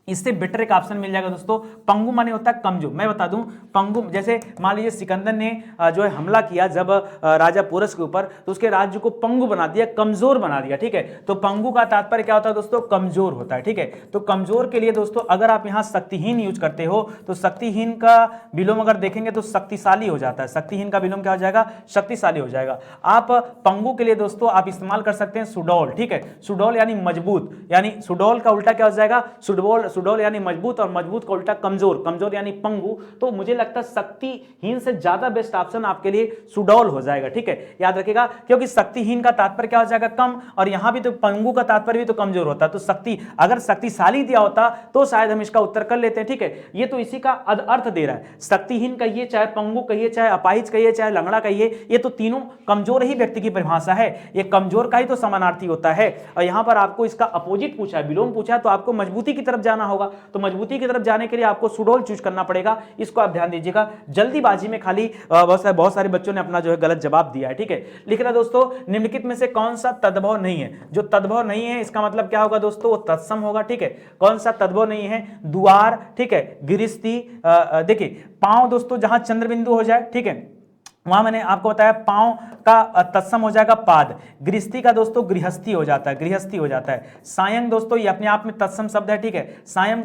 इससे बेटर एक ऑप्शन मिल जाएगा दोस्तों। पंगु माने होता है कमजोर। मैं बता दूं पंगु, जैसे मान लीजिए सिकंदर ने जो है हमला किया जब राजा पोरस के ऊपर, तो उसके राज्य को पंगु बना दिया, कमजोर बना दिया, ठीक है। तो पंगु का तात्पर्य क्या होता है दोस्तों? कमजोर होता है, ठीक है। तो कमजोर के लिए दोस्तों अगर आप यहां शक्तिहीन यूज करते हो तो शक्तिहीन का विलोम अगर देखेंगे तो शक्तिशाली हो जाता है। शक्तिहीन का विलोम क्या हो जाएगा? शक्तिशाली हो जाएगा। आप पंगु के लिए दोस्तों आप इस्तेमाल कर सकते हैं सुडौल, ठीक है। सुडौल यानी मजबूत, यानी सुडौल का उल्टा क्या हो जाएगा? सुडौल यानी मजबूत, और मजबूत का उल्टा कमजोर, कमजोर यानी पंगु। तो मुझे लगता है शक्तिहीन से ज्यादा बेस्ट ऑप्शन आपके लिए सुडौल हो जाएगा, ठीक है, याद रखिएगा। क्योंकि शक्तिहीन का तात्पर्य क्या हो जाएगा? कम, और यहां भी तो पंगु का तात्पर्य भी तो कमजोर होता है। तो शक्ति अगर शक्तिशाली दिया होता तो शायद हम इसका उत्तर कर लेते हैं, ठीक है। ये तो इसी का अर्थ दे रहा है। शक्तिहीन कहिए, चाहे पंगु कहिए, चाहे अपाहिज कहिए, चाहे लंगड़ा कहिए, ये तो तीनों कमजोर ही व्यक्ति की परिभाषा है। ये कमजोर का ही तो समानार्थी होता है। और यहां पर आपको इसका अपोजिट पूछा है, विलोम पूछा है, तो आपको मजबूती की तरफ जाना होगा। तो मजबूती की तरफ जाने के लिए आपको सुडौल चूज करना पड़ेगा। इसको आप ध्यान दीजिएगा। जल्दीबाजी में खाली बहुत सारे बच्चों ने अपना जो है गलत जवाब दिया है, ठीक है। लिख रहा दोस्तों निम्नलिखित में से कौन सा तद्भव नहीं है? जो तद्भव नहीं है इसका मतलब क्या होगा दोस्तों? वो तत्सम होगा, ठीक है। कौन सा तद्भव नहीं है? द्वार, ठीक है, गृहस्थी, देखिए पांव दोस्तों जहां चंद्रबिंदु हो जाए, ठीक है, वहां मैंने आपको बताया पांव का तत्सम हो जाएगा पाद। गृहस्थी का दोस्तों गृहस्थी हो जाता है, गृहस्थी हो जाता है। सायं दोस्तों ये अपने आप में तत्सम शब्द है, ठीक है। सायं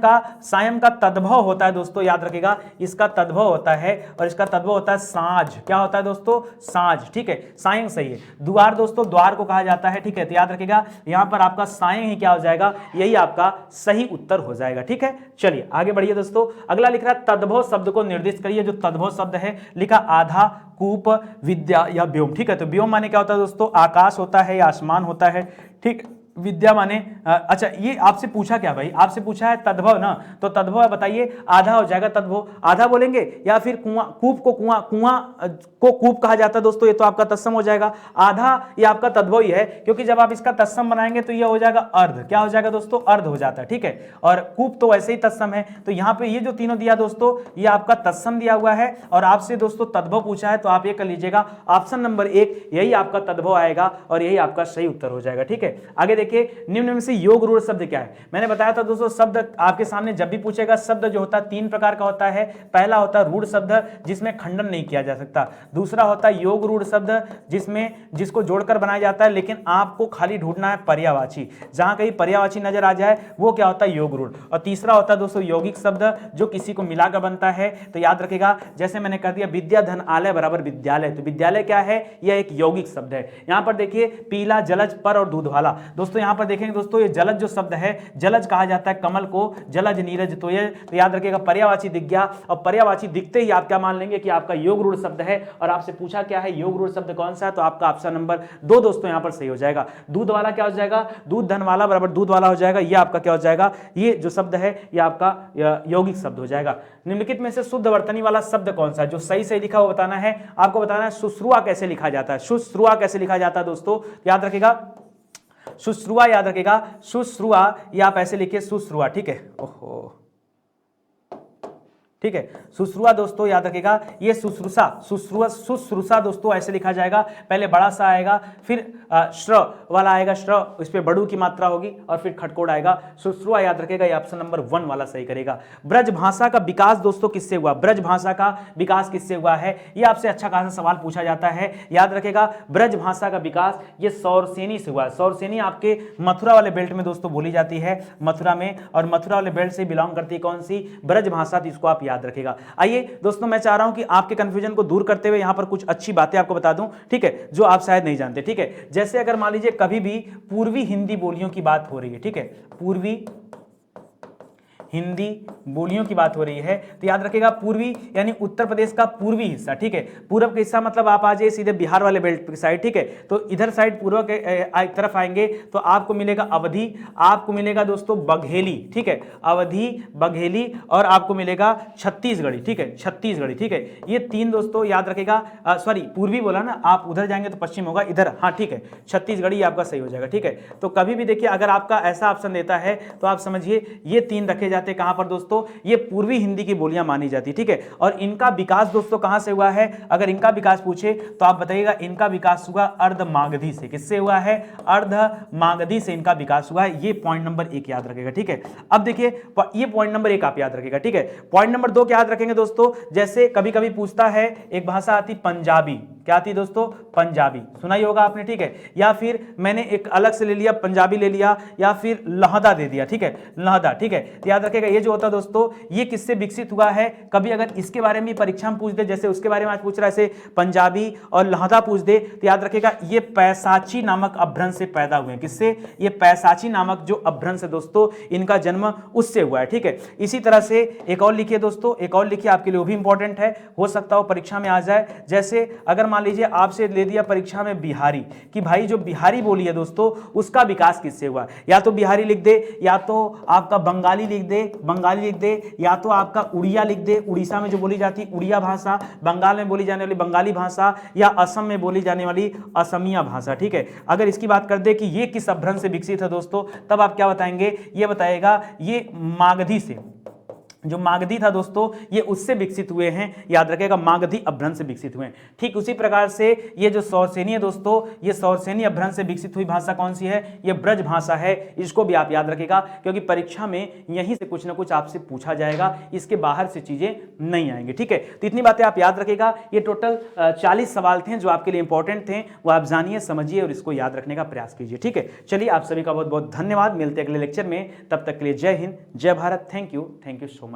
का तद्भव होता है दोस्तों, याद रखिएगा, इसका तद्भव होता है और इसका तद्भव होता है साँझ। क्या होता है दोस्तों? साँझ, ठीक है। सायं सही है। द्वार दोस्तों द्वार को कहा जाता है, ठीक है, तो याद रखिएगा यहां पर आपका सायं ही क्या हो जाएगा? यही आपका सही उत्तर हो जाएगा, ठीक है। चलिए आगे बढ़िए दोस्तों। अगला लिख रहा है तद्भव शब्द को निर्दिष्ट करिए। जो तद्भव शब्द है लिखा आधा, कूप, विद्या या व्योम, ठीक है। तो व्योम माने क्या होता है दोस्तों? आकाश होता है या आसमान होता है, ठीक। विद्या माने अच्छा ये आपसे पूछा क्या भाई? आपसे पूछा है तद्भव ना, तो तद्भव है, बताइए आधा हो जाएगा तद्भव, आधा बोलेंगे, या फिर कुआं, कूप को कुआं, कुआं को कूप कहा जाता है दोस्तों, ये तो आपका तत्सम हो जाएगा। आधा ये आपका तद्भव ही है, क्योंकि जब आप इसका तत्सम बनाएंगे तो ये हो जाएगा अर्ध। क्या हो जाएगा दोस्तों? अर्ध हो जाता है, ठीक है। और कूप तो वैसे ही तत्सम है, तो यहाँ पे ये जो तीनों दिया दोस्तों ये आपका तत्सम दिया हुआ है, और आपसे दोस्तों तद्भव पूछा है, तो आप ये कर लीजिएगा ऑप्शन नंबर 1 यही आपका तद्भव आएगा और यही आपका सही उत्तर हो जाएगा, ठीक है। आगे देखिए निम्न में से योग रूढ़ शब्द क्या है? मैंने बताया था दोस्तों शब्द आपके सामने जब भी पूछेगा, शब्द जो होता है 3 प्रकार का होता है। पहला होता है रूढ़ शब्द जिसमें खंडन नहीं किया जा सकता। दूसरा होता है योग रूढ़ शब्द जिसको जोड़कर बनाया जाता है, लेकिन आपको खाली ढूंढना है पर्यायवाची। जहां कहीं पर्यायवाची नजर आ जाए वो क्या होता है? योग रूढ़। और तीसरा होता है दोस्तों यौगिक शब्द जो किसी को मिलाकर बनता है। तो याद रखेगा जैसे मैंने कर दिया विद्या धन आलय बराबर विद्यालय, तो विद्यालय क्या है? यह एक यौगिक शब्द है। यहां पर देखिए पीला, जलज, पर और दूध वाला। दोस्तों यहां पर देखेंगे दोस्तों ये जलज जो शब्द है, जलज कहा जाता है कमल को, जलज नीरज। तो ये तो याद रखिएगा पर्यायवाची दिख गया, और पर्यायवाची दिखते ही आप क्या मान लेंगे कि आपका योग रूढ़ शब्द है। और आपसे पूछा क्या है योग रूढ़ शब्द कौन सा है? तो आपका ऑप्शन नंबर 2 दोस्तों यहां पर सही हो जाएगा। दूध वाला क्या हो जाएगा? दूध धन वाला बराबर दूध वाला हो जाएगा। ये आपका क्या हो जाएगा? ये जो शब्द है ये आपका यौगिक शब्द हो जाएगा। निम्नलिखित में से शुद्ध वर्तनी वाला शब्द कौन सा है? जो सही से लिखा वो बताना है। आपको बताना है शुश्रुआ कैसे लिखा जाता है। शुश्रुआ कैसे लिखा जाता है दोस्तों? याद रखिएगा शुश्रुआ, याद रखेगा शुश्रुआ, ये आप ऐसे लिखिए शुश्रुआ, ठीक है। ओहो ठीक है, शुश्रुआ दोस्तों याद रखेगा ये शुश्रूषा दोस्तों ऐसे लिखा जाएगा। पहले बड़ा सा आएगा, फिर श्र वाला आएगा, श्र इस पे बड़ू की मात्रा होगी, और फिर खटकोड़ आएगा। शुश्रुआ याद रखेगा, ये ऑप्शन नंबर 1 वाला सही करेगा। ब्रज भाषा का विकास दोस्तों किससे हुआ? ब्रज भाषा का विकास किससे हुआ है? ये आपसे अच्छा खासा सवाल पूछा जाता है। याद रखेगा ब्रज भाषा का विकास ये सौरसेनी से हुआ है। सौरसेनी आपके मथुरा वाले बेल्ट में दोस्तों बोली जाती है, मथुरा में, और मथुरा वाले बेल्ट से बिलोंग करती है कौन सी? ब्रज भाषा। तो इसको आप याद रखेगा। आइए दोस्तों मैं चाह रहा हूं कि आपके कंफ्यूजन को दूर करते हुए यहां पर कुछ अच्छी बातें आपको बता दूं, ठीक है, जो आप शायद नहीं जानते, ठीक है। जैसे अगर मान लीजिए कभी भी पूर्वी हिंदी बोलियों की बात हो रही है, ठीक है, पूर्वी हिंदी बोलियों की बात हो रही है तो याद रखिएगा पूर्वी यानी उत्तर प्रदेश का पूर्वी हिस्सा, ठीक है। पूर्व का हिस्सा मतलब आप आ जाइए सीधे बिहार वाले बेल्ट की साइड, ठीक है। तो इधर साइड पूर्व के तरफ आएंगे तो आपको मिलेगा अवधि, आपको मिलेगा दोस्तों बघेली, ठीक है, अवधि बघेली, और आपको मिलेगा छत्तीसगढ़ी, ठीक है, छत्तीसगढ़ी, ठीक है। ये तीन दोस्तों याद रखेगा, सॉरी पूर्वी बोला ना, आप उधर जाएंगे तो पश्चिम होगा, इधर, हाँ ठीक है, छत्तीसगढ़ी आपका सही हो जाएगा, ठीक है। तो कभी भी देखिए अगर आपका ऐसा ऑप्शन देता है तो आप समझिए ये तीन रखे जाते हैं कहां पर दोस्तों, ये पूर्वी हिंदी की बोलियां मानी जाती, ठीक है। और इनका विकास दोस्तों कहां से हुआ है, अगर इनका विकास पूछे तो आप बताइएगा इनका विकास हुआ अर्धमागधी से। किससे हुआ है, अर्धमागधी से इनका विकास हुआ है। ये पॉइंट नंबर 1 याद रखेगा, ठीक है। अब देखिए ये पॉइंट नंबर 1 आप याद रखेगा, ठीक है। पॉइंट नंबर 2 क्या याद रखेंगे दोस्तों, जैसे कभी कभी पूछता है एक भाषा आती पंजाबी, क्या आती दोस्तों, पंजाबी, सुना ही होगा आपने, ठीक है। या फिर मैंने एक अलग से ले लिया, पंजाबी ले लिया, या फिर लहदा दे दिया, ठीक है, लहदा, ठीक है। तो याद रखेगा ये जो होता है दोस्तों, ये किससे विकसित हुआ है, कभी अगर इसके बारे में परीक्षा में पूछ दे, जैसे उसके बारे में आज पूछ रहा है, ऐसे पंजाबी और लहदा पूछ दे, तो याद रखेगा ये पैसाची नामक अपभ्रंश से पैदा हुए हैं। किससे, ये पैसाची नामक जो अपभ्रंश है दोस्तों, इनका जन्म उससे हुआ है, ठीक है। इसी तरह से एक और लिखिए दोस्तों, एक और लिखिए, आपके लिए वो भी इंपॉर्टेंट है, हो सकता हो परीक्षा में आ जाए। जैसे अगर मान लीजिए आपसे ले दिया परीक्षा में बिहारी, कि भाई जो बिहारी बोली है दोस्तों उसका विकास किससे हुआ, या तो बिहारी लिख दे, या तो आपका बंगाली लिख दे, बंगाली लिख दे, या तो आपका उड़िया लिख दे, उड़ीसा में जो बोली जाती है उड़िया भाषा, बंगाल में बोली जाने वाली बंगाली भाषा, या असम में बोली जाने वाली असमिया भाषा, ठीक है। अगर इसकी बात कर दे कि ये किस अपभ्रंश से विकसित है दोस्तों, तब आप क्या बताएंगे, ये बताएगा ये मागधी से, जो मागधी था दोस्तों ये उससे विकसित हुए हैं, याद रखेगा मागधी अपभ्रंश से विकसित हुए हैं। ठीक उसी प्रकार से ये जो सौरसेनी है दोस्तों, ये सौरसेनी अपभ्रंश से विकसित हुई भाषा कौन सी है, ये ब्रज भाषा है। इसको भी आप याद रखेगा क्योंकि परीक्षा में यहीं से कुछ ना कुछ आपसे पूछा जाएगा, इसके बाहर से चीजें नहीं आएंगी, ठीक है। तो इतनी बातें आप याद रखेगा। ये टोटल 40 सवाल थे जो आपके लिए इंपॉर्टेंट थे, वो आप जानिए, समझिए और इसको याद रखने का प्रयास कीजिए, ठीक है। चलिए आप सभी का बहुत बहुत धन्यवाद, मिलते हैं अगले लेक्चर में, तब तक के लिए जय हिंद, जय Bharat, thank you so much.